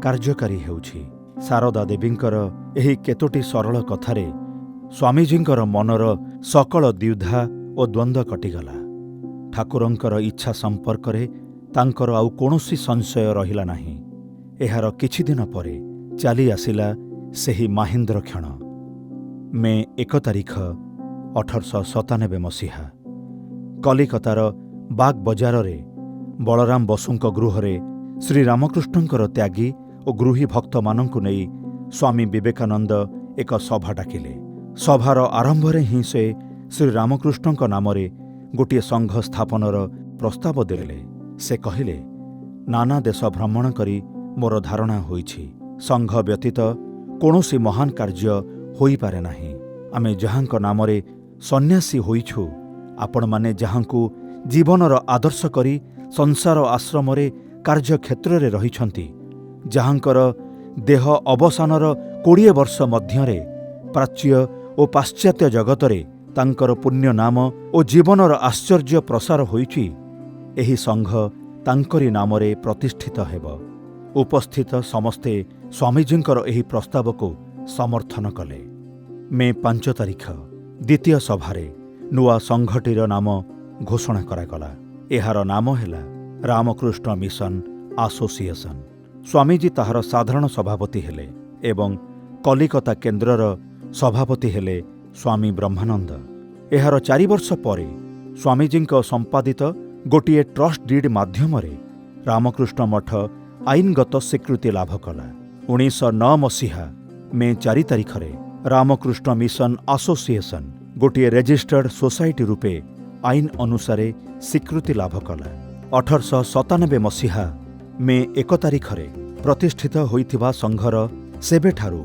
କାର୍ଯ୍ୟକାରୀ ହେଉଛି। ଶାରଦା ଦେବୀଙ୍କର ଏହି କେତୋଟି ସରଳ କଥାରେ ସ୍ୱାମୀଜୀଙ୍କର ମନର ସକଳ ଦ୍ୱିଧା ଓ ଦ୍ୱନ୍ଦ୍ୱ କଟିଗଲା। ଠାକୁରଙ୍କର ଇଚ୍ଛା ସମ୍ପର୍କରେ ତାଙ୍କର ଆଉ କୌଣସି ସଂଶୟ ରହିଲା ନାହିଁ। ଏହାର କିଛି ଦିନ ପରେ ଚାଲି ଆସିଲା ସେହି ମାହେନ୍ଦ୍ର କ୍ଷଣ। ମେ 1 ତାରିଖ 1897 ମସିହା କଲିକତାର ବାଗ ବଜାରରେ ବଳରାମ ବସୁଙ୍କ ଗୃହରେ ଶ୍ରୀରାମକୃଷ୍ଣଙ୍କର ତ୍ୟାଗୀ ଓ ଗୃହୀ ଭକ୍ତମାନଙ୍କୁ ନେଇ ସ୍ୱାମୀ ବିବେକାନନ୍ଦ ଏକ ସଭା ଡାକିଲେ। ସଭାର ଆରମ୍ଭରେ ହିଁ ସେ ଶ୍ରୀରାମକୃଷ୍ଣଙ୍କ ନାମରେ ଗୋଟିଏ ସଂଘ ସ୍ଥାପନର ପ୍ରସ୍ତାବ ଦେଲେ। ସେ କହିଲେ, ନାନା ଦେଶ ଭ୍ରମଣ କରି ମୋର ଧାରଣା ହୋଇଛି, ସଂଘ ବ୍ୟତୀତ କୌଣସି ମହାନ କାର୍ଯ୍ୟ ହୋଇପାରେ ନାହିଁ। ଆମେ ଯାହାଙ୍କ ନାମରେ ସନ୍ନ୍ୟାସୀ ହୋଇଛୁ, ଆପଣମାନେ ଯାହାଙ୍କୁ ଜୀବନର ଆଦର୍ଶ କରି ସଂସାର ଆଶ୍ରମରେ କାର୍ଯ୍ୟକ୍ଷେତ୍ରରେ ରହିଛନ୍ତି, ଯାହାଙ୍କର ଦେହ ଅବସାନର 20 ବର୍ଷ ମଧ୍ୟରେ ପ୍ରାଚ୍ୟ ଓ ପାଶ୍ଚାତ୍ୟ ଜଗତରେ ତାଙ୍କର ପୁଣ୍ୟ ନାମ ଓ ଜୀବନର ଆଶ୍ଚର୍ଯ୍ୟ ପ୍ରସାର ହୋଇଛି, ଏହି ସଂଘ ତାଙ୍କରି ନାମରେ ପ୍ରତିଷ୍ଠିତ ହେବ। ଉପସ୍ଥିତ ସମସ୍ତେ ସ୍ୱାମୀଜୀଙ୍କର ଏହି ପ୍ରସ୍ତାବକୁ ସମର୍ଥନ କଲେ। ମେ 5 ତାରିଖ ଦ୍ୱିତୀୟ ସଭାରେ ନୂଆ ସଂଘଟିର ନାମ ଘୋଷଣା କରାଗଲା। ଏହାର ନାମ ହେଲା ରାମକୃଷ୍ଣ ମିଶନ ଆସୋସିଏସନ। ସ୍ୱାମୀଜୀ ତାହାର ସାଧାରଣ ସଭାପତି ହେଲେ ଏବଂ କଲିକତା କେନ୍ଦ୍ରର ସଭାପତି ହେଲେ ସ୍ୱାମୀ ବ୍ରହ୍ମାନନ୍ଦ। ଏହାର 4 ବର୍ଷ ପରେ ସ୍ୱାମୀଜୀଙ୍କ ସମ୍ପାଦିତ ଗୋଟିଏ ଟ୍ରଷ୍ଟ ଡିଡ୍ ମାଧ୍ୟମରେ ରାମକୃଷ୍ଣ ମଠ ଆଇନଗତ ସ୍ୱୀକୃତି ଲାଭ କଲା। 1909 ମସିହା ମେ 4 ତାରିଖରେ ରାମକୃଷ୍ଣ ମିଶନ ଆସୋସିଏସନ ଗୋଟିଏ ରେଜିଷ୍ଟର୍ଡ ସୋସାଇଟି ରୂପେ ଆଇନ ଅନୁସାରେ ସ୍ୱୀକୃତି ଲାଭ କଲା। 1897 ମସିହା ମେ 1 ତାରିଖରେ ପ୍ରତିଷ୍ଠିତ ହୋଇଥିବା ସଂଘର ସେବେଠାରୁ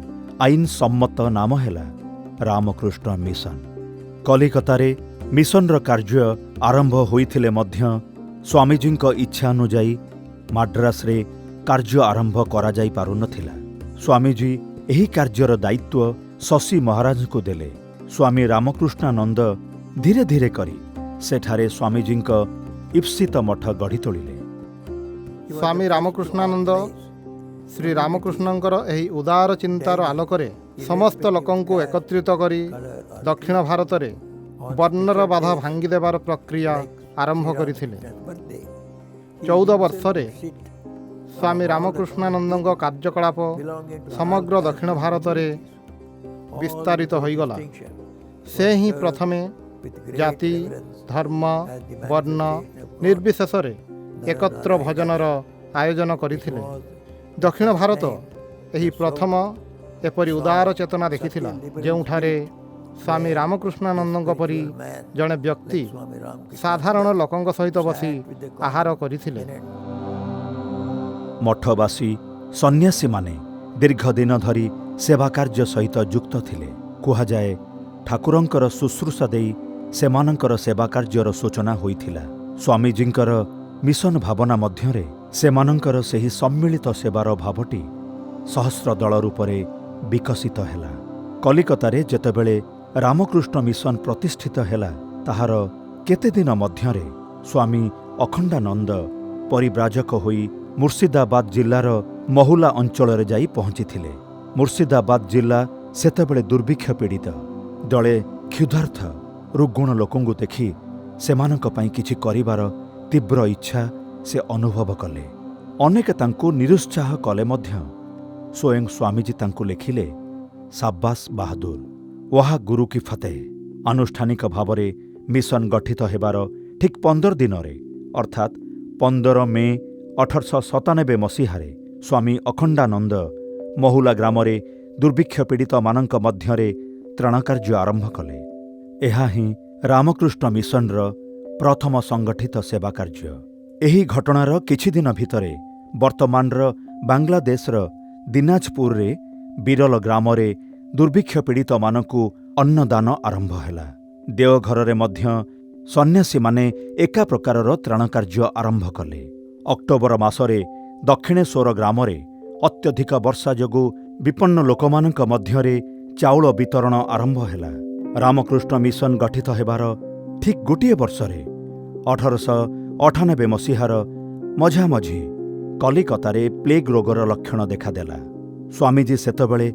ଆଇନ ସମ୍ମତ ନାମ ହେଲା ରାମକୃଷ୍ଣ ମିଶନ। କଲିକତାରେ ମିଶନର କାର୍ଯ୍ୟ ଆରମ୍ଭ ହୋଇଥିଲେ ମଧ୍ୟ ସ୍ୱାମୀଜୀଙ୍କ ଇଚ୍ଛା ଅନୁଯାୟୀ ମାଡ୍ରାସରେ କାର୍ଯ୍ୟ ଆରମ୍ଭ କରାଯାଇ ପାରୁନଥିଲା। ସ୍ୱାମୀଜୀ ଏହି କାର୍ଯ୍ୟର ଦାୟିତ୍ୱ ଶଶୀ ମହାରାଜଙ୍କୁ ଦେଲେ। ସ୍ୱାମୀ ରାମକୃଷ୍ଣାନନ୍ଦ ଧୀରେ ଧୀରେ କରି ସେଠାରେ ସ୍ୱାମୀଜୀଙ୍କ ଇପ୍ସିତ ମଠ ଗଢ଼ି ତୋଳିଲେ। ସ୍ୱାମୀ ରାମକୃଷ୍ଣାନନ୍ଦ ଶ୍ରୀ ରାମକୃଷ୍ଣଙ୍କର ଏହି ଉଦାର ଚିନ୍ତାର ଆଲୋକରେ ସମସ୍ତ ଲୋକଙ୍କୁ ଏକତ୍ରିତ କରି ଦକ୍ଷିଣ ଭାରତରେ ବର୍ଣ୍ଣର ବାଧା ଭାଙ୍ଗିଦେବାର ପ୍ରକ୍ରିୟା ଆରମ୍ଭ କରିଥିଲେ। 14 ବର୍ଷରେ ସ୍ୱାମୀ ରାମକୃଷ୍ଣାନନ୍ଦଙ୍କ କାର୍ଯ୍ୟକଳାପ ସମଗ୍ର ଦକ୍ଷିଣ ଭାରତରେ ବିସ୍ତାରିତ ହୋଇଗଲା। ସେ ହିଁ ପ୍ରଥମେ ଜାତି, ଧର୍ମ, ବର୍ଣ୍ଣ ନିର୍ବିଶେଷରେ ଏକତ୍ର ଭଜନର ଆୟୋଜନ କରିଥିଲେ। ଦକ୍ଷିଣ ଭାରତ ଏହି ପ୍ରଥମ ଏପରି ଉଦାର ଚେତନା ଦେଖିଥିଲା, ଯେଉଁଠାରେ ସ୍ୱାମୀ ରାମକୃଷ୍ଣାନନ୍ଦଙ୍କ ପରି ଜଣେ ବ୍ୟକ୍ତି ସାଧାରଣ ଲୋକଙ୍କ ସହିତ ବସି ଆହାର କରିଥିଲେ। ମଠବାସୀ ସନ୍ନ୍ୟାସୀମାନେ ଦୀର୍ଘ ଦିନ ଧରି ସେବା କାର୍ଯ୍ୟ ସହିତ ଯୁକ୍ତ ଥିଲେ। କୁହାଯାଏ ଠାକୁରଙ୍କର ଶୁଶ୍ରୂଷା ଦେଇ ସେମାନଙ୍କର ସେବା କାର୍ଯ୍ୟର ସୂଚନା ହୋଇଥିଲା। ସ୍ୱାମୀଜୀଙ୍କର ମିଶନ ଭାବନା ମଧ୍ୟରେ ସେମାନଙ୍କର ସେହି ସମ୍ମିଳିତ ସେବାର ଭାବଟି ସହସ୍ର ଦଳ ରୂପରେ ବିକଶିତ ହେଲା। କଲିକତାରେ ଯେତେବେଳେ ରାମକୃଷ୍ଣ ମିଶନ ପ୍ରତିଷ୍ଠିତ ହେଲା, ତାହାର କେତେଦିନ ମଧ୍ୟରେ ସ୍ୱାମୀ ଅଖଣ୍ଡାନନ୍ଦ ପରିବ୍ରାଜକ ହୋଇ ମୁର୍ସିଦାବାଦ ଜିଲ୍ଲାର ମହୁଲା ଅଞ୍ଚଳରେ ଯାଇ ପହଞ୍ଚିଥିଲେ। ମୁର୍ସିଦାବାଦ ଜିଲ୍ଲା ସେତେବେଳେ ଦୁର୍ଭିକ୍ଷ ପୀଡ଼ିତ। ଦଳେ କ୍ଷୁଧାର୍ଥ ରୁଗ୍ଣ ଲୋକଙ୍କୁ ଦେଖି ସେମାନଙ୍କ ପାଇଁ କିଛି କରିବାର ତୀବ୍ର ଇଚ୍ଛା ସେ ଅନୁଭବ କଲେ। ଅନେକ ତାଙ୍କୁ ନିରୁତ୍ସାହ କଲେ ମଧ୍ୟ ସ୍ୱୟଂ ସ୍ୱାମୀଜୀ ତାଙ୍କୁ ଲେଖିଲେ, ସାବାସ୍ ବାହାଦୁର, ୱାହା ଗୁରୁ କି ଫତେହ। ଆନୁଷ୍ଠାନିକ ଭାବରେ ମିଶନ ଗଠିତ ହେବାର ଠିକ୍ 15 ଦିନରେ ଅର୍ଥାତ୍ 15 ମେ 1897 ମସିହାରେ ସ୍ୱାମୀ ଅଖଣ୍ଡାନନ୍ଦ ମହୁଲା ଗ୍ରାମରେ ଦୁର୍ଭିକ୍ଷ ପୀଡ଼ିତମାନଙ୍କ ମଧ୍ୟରେ ତ୍ରାଣ କାର୍ଯ୍ୟ ଆରମ୍ଭ କଲେ। ଏହା ହିଁ ରାମକୃଷ୍ଣ ମିଶନର ପ୍ରଥମ ସଂଗଠିତ ସେବା କାର୍ଯ୍ୟ। ଏହି ଘଟଣାର କିଛିଦିନ ଭିତରେ ବର୍ତ୍ତମାନର ବାଂଲାଦେଶର ଦିନାଜପୁରରେ ବିରଳ ଗ୍ରାମରେ ଦୁର୍ଭିକ୍ଷ ପୀଡ଼ିତମାନଙ୍କୁ ଅନ୍ନଦାନ ଆରମ୍ଭ ହେଲା। ଦେଓଘରରେ ମଧ୍ୟ ସନ୍ନ୍ୟାସୀମାନେ ଏକା ପ୍ରକାରର ତ୍ରାଣ କାର୍ଯ୍ୟ ଆରମ୍ଭ କଲେ। ଅକ୍ଟୋବର ମାସରେ ଦକ୍ଷିଣେଶ୍ୱର ଗ୍ରାମରେ ଅତ୍ୟଧିକ ବର୍ଷା ଯୋଗୁଁ ବିପନ୍ନ ଲୋକମାନଙ୍କ ମଧ୍ୟରେ ଚାଉଳ ବିତରଣ ଆରମ୍ଭ ହେଲା। ରାମକୃଷ୍ଣ ମିଶନ ଗଠିତ ହେବାର ଠିକ୍ ଗୋଟିଏ ବର୍ଷରେ 1898 ମସିହାର ମଝାମଝି କଲିକତାରେ ପ୍ଲେଗ୍ ରୋଗର ଲକ୍ଷଣ ଦେଖାଦେଲା। ସ୍ୱାମୀଜୀ ସେତେବେଳେ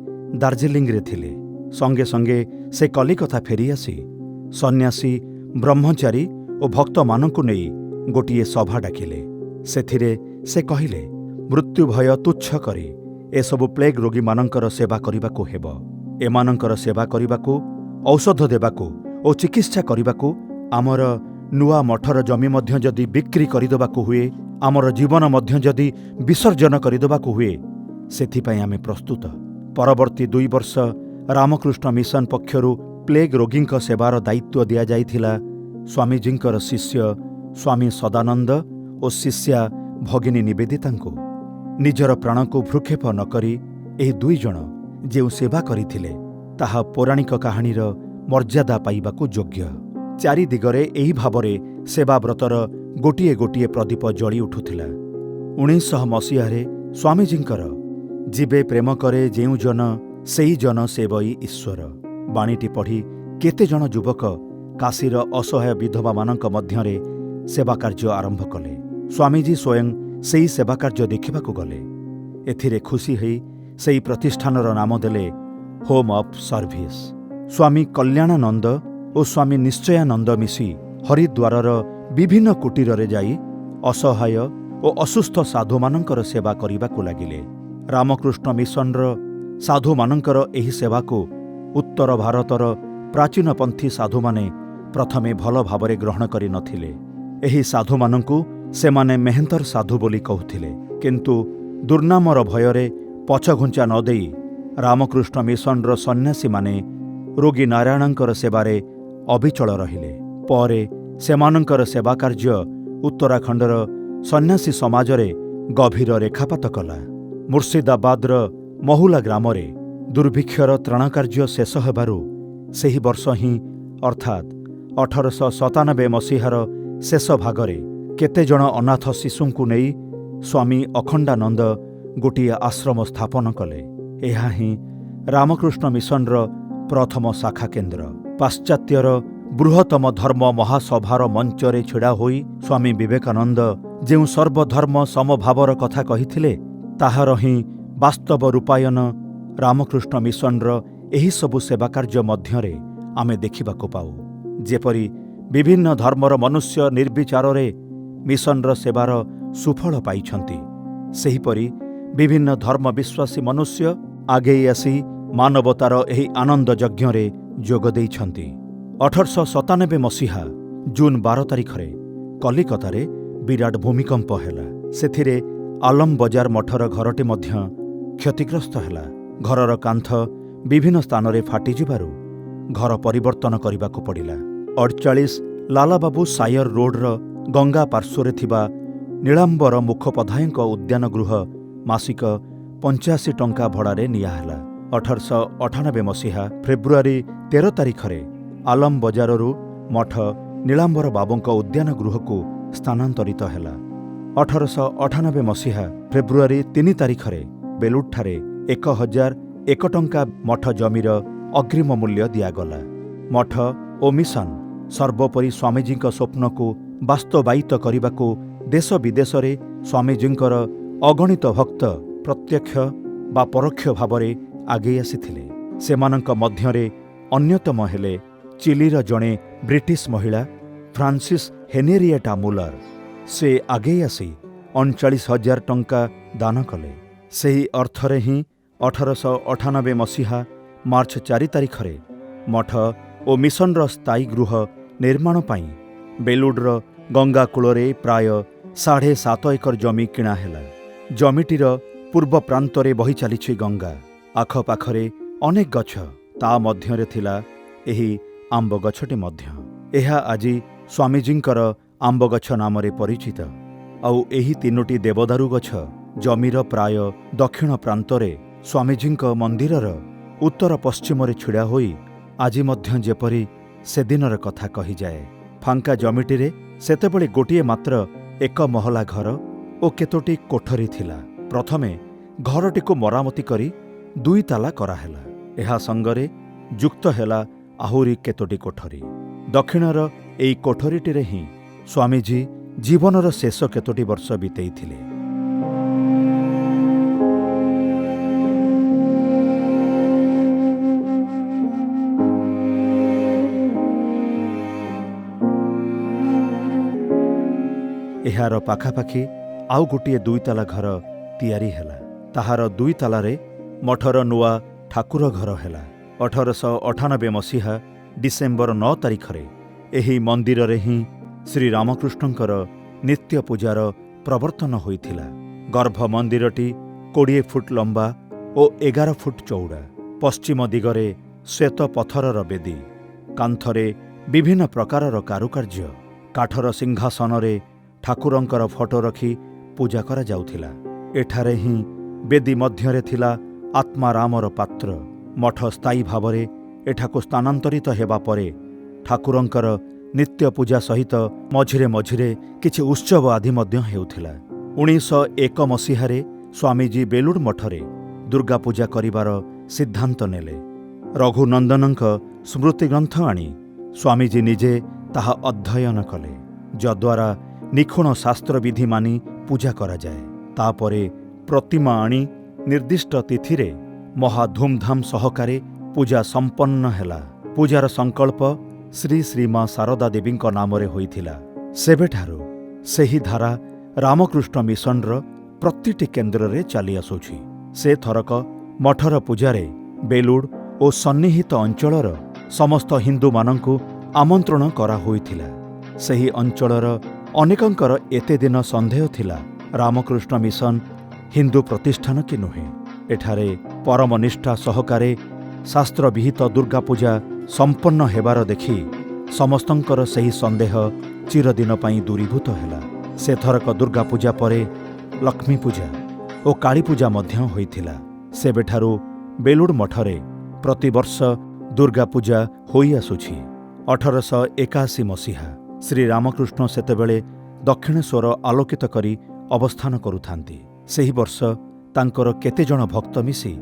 ଦାର୍ଜିଲିଂରେ ଥିଲେ। ସଙ୍ଗେ ସଙ୍ଗେ ସେ କଲିକତା ଫେରିଆସି ସନ୍ନ୍ୟାସୀ, ବ୍ରହ୍ମଚାରୀ ଓ ଭକ୍ତମାନଙ୍କୁ ନେଇ ଗୋଟିଏ ସଭା ଡାକିଲେ। ସେଥିରେ ସେ କହିଲେ, ମୃତ୍ୟୁ ଭୟ ତୁଚ୍ଛ କରି ଏସବୁ ପ୍ଲେଗ୍ ରୋଗୀମାନଙ୍କର ସେବା କରିବାକୁ ହେବ। ଏମାନଙ୍କର ସେବା କରିବାକୁ, ଔଷଧ ଦେବାକୁ ଓ ଚିକିତ୍ସା କରିବାକୁ ଆମର ନୂଆ ମଠର ଜମି ମଧ୍ୟ ଯଦି ବିକ୍ରି କରିଦେବାକୁ ହୁଏ, ଆମର ଜୀବନ ମଧ୍ୟ ଯଦି ବିସର୍ଜନ କରିଦେବାକୁ ହୁଏ, ସେଥିପାଇଁ ଆମେ ପ୍ରସ୍ତୁତ। ପରବର୍ତ୍ତୀ 2 ବର୍ଷ ରାମକୃଷ୍ଣ ମିଶନ ପକ୍ଷରୁ ପ୍ଲେଗ୍ ରୋଗୀଙ୍କ ସେବାର ଦାୟିତ୍ୱ ଦିଆଯାଇଥିଲା ସ୍ୱାମୀଜୀଙ୍କର ଶିଷ୍ୟ ସ୍ୱାମୀ ସଦାନନ୍ଦ ଓ ଶିଷ୍ୟା ଭଗିନୀ ନିବେଦିତାଙ୍କୁ। ନିଜର ପ୍ରାଣକୁ ଭ୍ରୂକ୍ଷେପ ନ କରି ଏହି 2 ଜଣ ଯେଉଁ ସେବା କରିଥିଲେ, ତାହା ପୌରାଣିକ କାହାଣୀର ମର୍ଯ୍ୟାଦା ପାଇବାକୁ ଯୋଗ୍ୟ। ଚାରିଦିଗରେ ଏହି ଭାବରେ ସେବାବ୍ରତର ଗୋଟିଏ ଗୋଟିଏ ପ୍ରଦୀପ ଜଳି ଉଠୁଥିଲା। 1900 ମସିହାରେ ସ୍ୱାମୀଜୀଙ୍କର ଯିବେ ପ୍ରେମ କରେ ଯେଉଁ ଜନ, ସେଇ ଜନ ସେବଇ ଈଶ୍ୱର ବାଣୀଟି ପଢ଼ି କେତେଜଣ ଯୁବକ କାଶୀର ଅସହାୟ ବିଧବାମାନଙ୍କ ମଧ୍ୟରେ ସେବା କାର୍ଯ୍ୟ ଆରମ୍ଭ କଲେ। ସ୍ୱାମୀଜୀ ସ୍ୱୟଂ ସେହି ସେବା କାର୍ଯ୍ୟ ଦେଖିବାକୁ ଗଲେ। ଏଥିରେ ଖୁସି ହୋଇ ସେହି ପ୍ରତିଷ୍ଠାନର ନାମ ଦେଲେ ହୋମ୍ ଅଫ୍ ସର୍ଭିସ୍। ସ୍ୱାମୀ କଲ୍ୟାଣାନନ୍ଦ ଓ ସ୍ୱାମୀ ନିଶ୍ଚୟାନନ୍ଦ ମିଶି ହରିଦ୍ୱାରର ବିଭିନ୍ନ କୁଟୀରରେ ଯାଇ ଅସହାୟ ଓ ଅସୁସ୍ଥ ସାଧୁମାନଙ୍କର ସେବା କରିବାକୁ ଲାଗିଲେ। ରାମକୃଷ୍ଣ ମିଶନର ସାଧୁମାନଙ୍କର ଏହି ସେବାକୁ ଉତ୍ତର ଭାରତର ପ୍ରାଚୀନପନ୍ଥୀ ସାଧୁମାନେ ପ୍ରଥମେ ଭଲ ଭାବରେ ଗ୍ରହଣ କରିନଥିଲେ। ଏହି ସାଧୁମାନଙ୍କୁ ସେମାନେ ମେହେନ୍ତର ସାଧୁ ବୋଲି କହୁଥିଲେ। କିନ୍ତୁ ଦୁର୍ନାମର ଭୟରେ ପଛଘୁଞ୍ଚା ନ ଦେଇ ରାମକୃଷ୍ଣ ମିଶନର ସନ୍ନ୍ୟାସୀମାନେ ରୋଗୀ ନାରାୟଣଙ୍କର ସେବାରେ ଅବିଚଳ ରହିଲେ। ପରେ ସେମାନଙ୍କର ସେବା କାର୍ଯ୍ୟ ଉତ୍ତରାଖଣ୍ଡର ସନ୍ନ୍ୟାସୀ ସମାଜରେ ଗଭୀର ରେଖାପାତ କଲା। ମୁର୍ସିଦାବାଦର ମହୁଲା ଗ୍ରାମରେ ଦୁର୍ଭିକ୍ଷର ତ୍ରାଣ କାର୍ଯ୍ୟ ଶେଷ ହେବାରୁ ସେହି ବର୍ଷ ହିଁ ଅର୍ଥାତ୍ 1897 ମସିହାର ଶେଷ ଭାଗରେ କେତେଜଣ ଅନାଥ ଶିଶୁଙ୍କୁ ନେଇ ସ୍ୱାମୀ ଅଖଣ୍ଡାନନ୍ଦ ଗୋଟିଏ ଆଶ୍ରମ ସ୍ଥାପନ କଲେ। ଏହା ହିଁ ରାମକୃଷ୍ଣ ମିଶନର ପ୍ରଥମ ଶାଖା କେନ୍ଦ୍ର। ପାଶ୍ଚାତ୍ୟର ବୃହତ୍ତମ ଧର୍ମ ମହାସଭାର ମଞ୍ଚରେ ଛିଡ଼ା ହୋଇ ସ୍ୱାମୀ ବିବେକାନନ୍ଦ ଯେଉଁ ସର୍ବଧର୍ମ ସମଭାବର କଥା କହିଥିଲେ, ତାହାର ହିଁ ବାସ୍ତବ ରୂପାୟନ ରାମକୃଷ୍ଣ ମିଶନର ଏହିସବୁ ସେବା କାର୍ଯ୍ୟ ମଧ୍ୟରେ ଆମେ ଦେଖିବାକୁ ପାଉ। ଯେପରି ବିଭିନ୍ନ ଧର୍ମର ମନୁଷ୍ୟ ନିର୍ବିଚାରରେ ମିଶନର ସେବାର ସୁଫଳ ପାଇଛନ୍ତି, ସେହିପରି ବିଭିନ୍ନ ଧର୍ମ ବିଶ୍ୱାସୀ ମନୁଷ୍ୟ ଆଗେଇ ଆସି ମାନବତାର ଏହି ଆନନ୍ଦ ଯଜ୍ଞରେ ଯୋଗ ଦେଇଛନ୍ତି। 1897 ମସିହା ଜୁନ୍ 12 ତାରିଖରେ କଲିକତାରେ ବିରାଟ ଭୂମିକମ୍ପ ହେଲା। ସେଥିରେ ଆଲମ ବଜାର ମଠର ଘରଟି ମଧ୍ୟ କ୍ଷତିଗ୍ରସ୍ତ ହେଲା। ଘରର କାନ୍ଥ ବିଭିନ୍ନ ସ୍ଥାନରେ ଫାଟିଯିବାରୁ ଘର ପରିବର୍ତ୍ତନ କରିବାକୁ ପଡ଼ିଲା। 48 ଲାଲାବାବୁ ସାୟର ରୋଡର ଗଙ୍ଗା ପାର୍ଶ୍ୱରେ ଥିବା ନୀଳାମ୍ବର ମୁଖୋପାଧ୍ୟାୟଙ୍କ ଉଦ୍ୟାନ ଗୃହ ମାସିକ 85 ଟଙ୍କା ଭଡ଼ାରେ ନିଆହେଲା। 1898 ମସିହା ଫେବୃଆରୀ 13 ତାରିଖରେ ଆଲମ ବଜାରରୁ ମଠ ନୀଳାମ୍ବର ବାବୁଙ୍କ ଉଦ୍ୟାନ ଗୃହକୁ ସ୍ଥାନାନ୍ତରିତ ହେଲା। 1898 ମସିହା ଫେବୃଆରୀ 3 ତାରିଖରେ ବେଲୁଡ଼ଠାରେ 1001 ଟଙ୍କା ମଠ ଜମିର ଅଗ୍ରିମ ମୂଲ୍ୟ ଦିଆଗଲା। ମଠ ଓ ମିଶନ ସର୍ବୋପରି ସ୍ୱାମୀଜୀଙ୍କ ସ୍ୱପ୍ନକୁ ବାସ୍ତବାୟିତ କରିବାକୁ ଦେଶ ବିଦେଶରେ ସ୍ୱାମୀଜୀଙ୍କର ଅଗଣିତ ଭକ୍ତ ପ୍ରତ୍ୟକ୍ଷ ବା ପରୋକ୍ଷ ଭାବରେ ଆଗେଇ ଆସିଥିଲେ। ସେମାନଙ୍କ ମଧ୍ୟରେ ଅନ୍ୟତମ ହେଲେ ଚିଲିର ଜଣେ ବ୍ରିଟିଶ ମହିଳା ଫ୍ରାନ୍ସିସ୍ ହେନେରିଏଟା ମୁଲର। ସେ ଆଗେଇ ଆସି 39,000 ଟଙ୍କା ଦାନ କଲେ। ସେହି ଅର୍ଥରେ ହିଁ 1898 ମସିହା ମାର୍ଚ୍ଚ 4 ତାରିଖରେ ମଠ ଓ ମିଶନର ସ୍ଥାୟୀ ଗୃହ ନିର୍ମାଣ ପାଇଁ ବେଲୁଡ଼ର ଗଙ୍ଗା କୂଳରେ ପ୍ରାୟ 7.5 ଏକର ଜମି କିଣା ହେଲା। ଜମିଟିର ପୂର୍ବ ପ୍ରାନ୍ତରେ ବହି ଚାଲିଛି ଗଙ୍ଗା। ଆଖପାଖରେ ଅନେକ ଗଛ, ତା ମଧ୍ୟରେ ଥିଲା ଏହି ଆମ୍ବ ଗଛଟି ମଧ୍ୟ। ଏହା ଆଜି ସ୍ୱାମୀଜୀଙ୍କର ଆମ୍ବ ଗଛ ନାମରେ ପରିଚିତ। ଆଉ ଏହି 3ଟି ଦେବଦାରୁ ଗଛ ଜମିର ପ୍ରାୟ ଦକ୍ଷିଣ ପ୍ରାନ୍ତରେ ସ୍ୱାମୀଜୀଙ୍କ ମନ୍ଦିରର ଉତ୍ତର ପଶ୍ଚିମରେ ଛିଡ଼ା ହୋଇ ଆଜି ମଧ୍ୟ ଯେପରି ସେଦିନର କଥା କହିଯାଏ। ଫାଙ୍କା ଜମିଟିରେ ସେତେବେଳେ ଗୋଟିଏ ମାତ୍ର 1 ମହଲା ଘର ଓ କେତୋଟି କୋଠରୀ ଥିଲା। ପ୍ରଥମେ ଘରଟିକୁ ମରାମତି କରି 2 ତାଲା କରାହେଲା। ଏହା ସଙ୍ଗରେ ଯୁକ୍ତ ହେଲା ଆହୁରି କେତୋଟି କୋଠରୀ। ଦକ୍ଷିଣର ଏହି କୋଠରୀଟିରେ ହିଁ ସ୍ୱାମୀଜୀ ଜୀବନର ଶେଷ କେତୋଟି ବର୍ଷ ବିତେଇଥିଲେ। ଏହାର ପାଖାପାଖି ଆଉ ଗୋଟିଏ 2 ତାଲା ଘର ତିଆରି ହେଲା। ତାହାର 2 ତାଲାରେ ମଠର ନୂଆ ଠାକୁର ଘର ହେଲା। 1898 ମସିହା ଡିସେମ୍ବର 9 ତାରିଖରେ ଏହି ମନ୍ଦିରରେ ହିଁ ଶ୍ରୀରାମକୃଷ୍ଣଙ୍କର ନିତ୍ୟ ପୂଜାର ପ୍ରବର୍ତ୍ତନ ହୋଇଥିଲା। ଗର୍ଭ ମନ୍ଦିରଟି 20 ଫୁଟ ଲମ୍ବା ଓ 11 ଫୁଟ ଚଉଡ଼ା। ପଶ୍ଚିମ ଦିଗରେ ଶ୍ୱେତ ପଥରର ବେଦୀ। କାନ୍ଥରେ ବିଭିନ୍ନ ପ୍ରକାରର କାରୁକାର୍ଯ୍ୟ। କାଠର ସିଂହାସନରେ ଠାକୁରଙ୍କର ଫଟୋ ରଖି ପୂଜା କରାଯାଉଥିଲା। ଏଠାରେ ହିଁ ବେଦୀ ମଧ୍ୟରେ ଥିଲା ଆତ୍ମାରାମର ପାତ୍ର। ମଠ ସ୍ଥାୟୀ ଭାବରେ ଏଠାକୁ ସ୍ଥାନାନ୍ତରିତ ହେବା ପରେ ଠାକୁରଙ୍କର ନିତ୍ୟ ପୂଜା ସହିତ ମଝିରେ ମଝିରେ କିଛି ଉତ୍ସବ ଆଦି ମଧ୍ୟ ହେଉଥିଲା। 1901 ମସିହାରେ ସ୍ୱାମୀଜୀ ବେଲୁଡ଼ ମଠରେ ଦୁର୍ଗା ପୂଜା କରିବାର ସିଦ୍ଧାନ୍ତ ନେଲେ। ରଘୁନନ୍ଦନଙ୍କ ସ୍ମୃତି ଗ୍ରନ୍ଥ ଆଣି ସ୍ୱାମୀଜୀ ନିଜେ ତାହା ଅଧ୍ୟୟନ କଲେ, ଯଦ୍ୱାରା ନିଖୁଣ ଶାସ୍ତ୍ରବିଧି ମାନି ପୂଜା କରାଯାଏ। ତାପରେ ପ୍ରତିମା ଆଣି ନିର୍ଦ୍ଦିଷ୍ଟ ତିଥିରେ ମହା ଧୁମ୍ଧାମ୍ ସହକାରେ ପୂଜା ସମ୍ପନ୍ନ ହେଲା। ପୂଜାର ସଂକଳ୍ପ ଶ୍ରୀ ଶ୍ରୀ ମା ଶାରଦା ଦେବୀଙ୍କ ନାମରେ ହୋଇଥିଲା। ସେବେଠାରୁ ସେହି ଧାରା ରାମକୃଷ୍ଣ ମିଶନର ପ୍ରତିଟି କେନ୍ଦ୍ରରେ ଚାଲିଆସୁଛି। ସେ ଥରକ ମଠର ପୂଜାରେ ବେଲୁଡ଼ ଓ ସନ୍ନିହିତ ଅଞ୍ଚଳର ସମସ୍ତ ହିନ୍ଦୁମାନଙ୍କୁ ଆମନ୍ତ୍ରଣ କରାହୋଇଥିଲା। ସେହି ଅଞ୍ଚଳର ଅନେକଙ୍କର ଏତେ ଦିନ ସନ୍ଦେହ ଥିଲା ରାମକୃଷ୍ଣ ମିଶନ ହିନ୍ଦୁ ପ୍ରତିଷ୍ଠାନ କି ନୁହେଁ। ଏଠାରେ ପରମ ନିଷ୍ଠା ସହକାରେ ଶାସ୍ତ୍ରବିହିତ ଦୁର୍ଗାପୂଜା ସମ୍ପନ୍ନ ହେବାର ଦେଖି ସମସ୍ତଙ୍କର ସେହି ସନ୍ଦେହ ଚିରଦିନ ପାଇଁ ଦୂରୀଭୂତ ହେଲା। ସେଥରକ ଦୁର୍ଗା ପୂଜା ପରେ ଲକ୍ଷ୍ମୀ ପୂଜା ଓ କାଳୀ ପୂଜା ମଧ୍ୟ ହୋଇଥିଲା। ସେବେଠାରୁ ବେଲୁଡ଼ ମଠରେ ପ୍ରତିବର୍ଷ ଦୁର୍ଗା ପୂଜା ହୋଇଆସୁଛି। 1881 ମସିହା ଶ୍ରୀରାମକୃଷ୍ଣ ସେତେବେଳେ ଦକ୍ଷିଣେଶ୍ୱର ଆଲୋକିତ କରି ଅବସ୍ଥାନ କରୁଥାନ୍ତି। ସେହି ବର୍ଷ ତାଙ୍କର କେତେଜଣ ଭକ୍ତ ମିଶି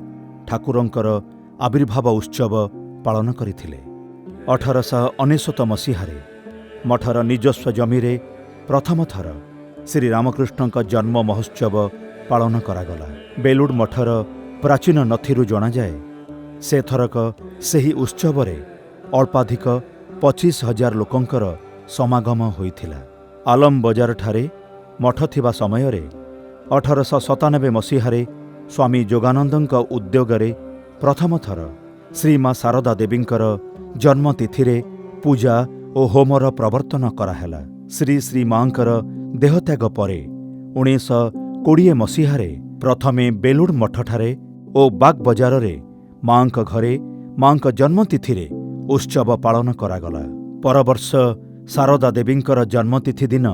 ଠାକୁରଙ୍କର ଆବିର୍ଭାବ ଉତ୍ସବ ପାଳନ କରିଥିଲେ। 1899 ମସିହାରେ ମଠର ନିଜସ୍ୱ ଜମିରେ ପ୍ରଥମ ଥର ଶ୍ରୀରାମକୃଷ୍ଣଙ୍କ ଜନ୍ମ ମହୋତ୍ସବ ପାଳନ କରାଗଲା। ବେଲୁଡ଼ ମଠର ପ୍ରାଚୀନ ନଥିରୁ ଜଣାଯାଏ ସେଥରକ ସେହି ଉତ୍ସବରେ ଅଳ୍ପାଧିକ 25,000 ଲୋକଙ୍କର ସମାଗମ ହୋଇଥିଲା। ଆଲମ ବଜାରଠାରେ ମଠ ଥିବା ସମୟରେ 1897 ମସିହାରେ ସ୍ୱାମୀ ଯୋଗାନନ୍ଦଙ୍କ ଉଦ୍ୟୋଗରେ ପ୍ରଥମ ଥର ଶ୍ରୀମା ଶାରଦା ଦେବୀଙ୍କର ଜନ୍ମତିଥିରେ ପୂଜା ଓ ହୋମର ପ୍ରବର୍ତ୍ତନ କରାହେଲା। ଶ୍ରୀ ଶ୍ରୀ ମାଙ୍କର ଦେହତ୍ୟାଗ ପରେ 1920 ମସିହାରେ ପ୍ରଥମେ ବେଲୁଡ଼ ମଠଠାରେ ଓ ବାଗ ବଜାରରେ ମାଙ୍କ ଘରେ ମାଙ୍କ ଜନ୍ମତିଥିରେ ଉତ୍ସବ ପାଳନ କରାଗଲା। ପରବର୍ଷ ଶାରଦା ଦେବୀଙ୍କର ଜନ୍ମତିଥି ଦିନ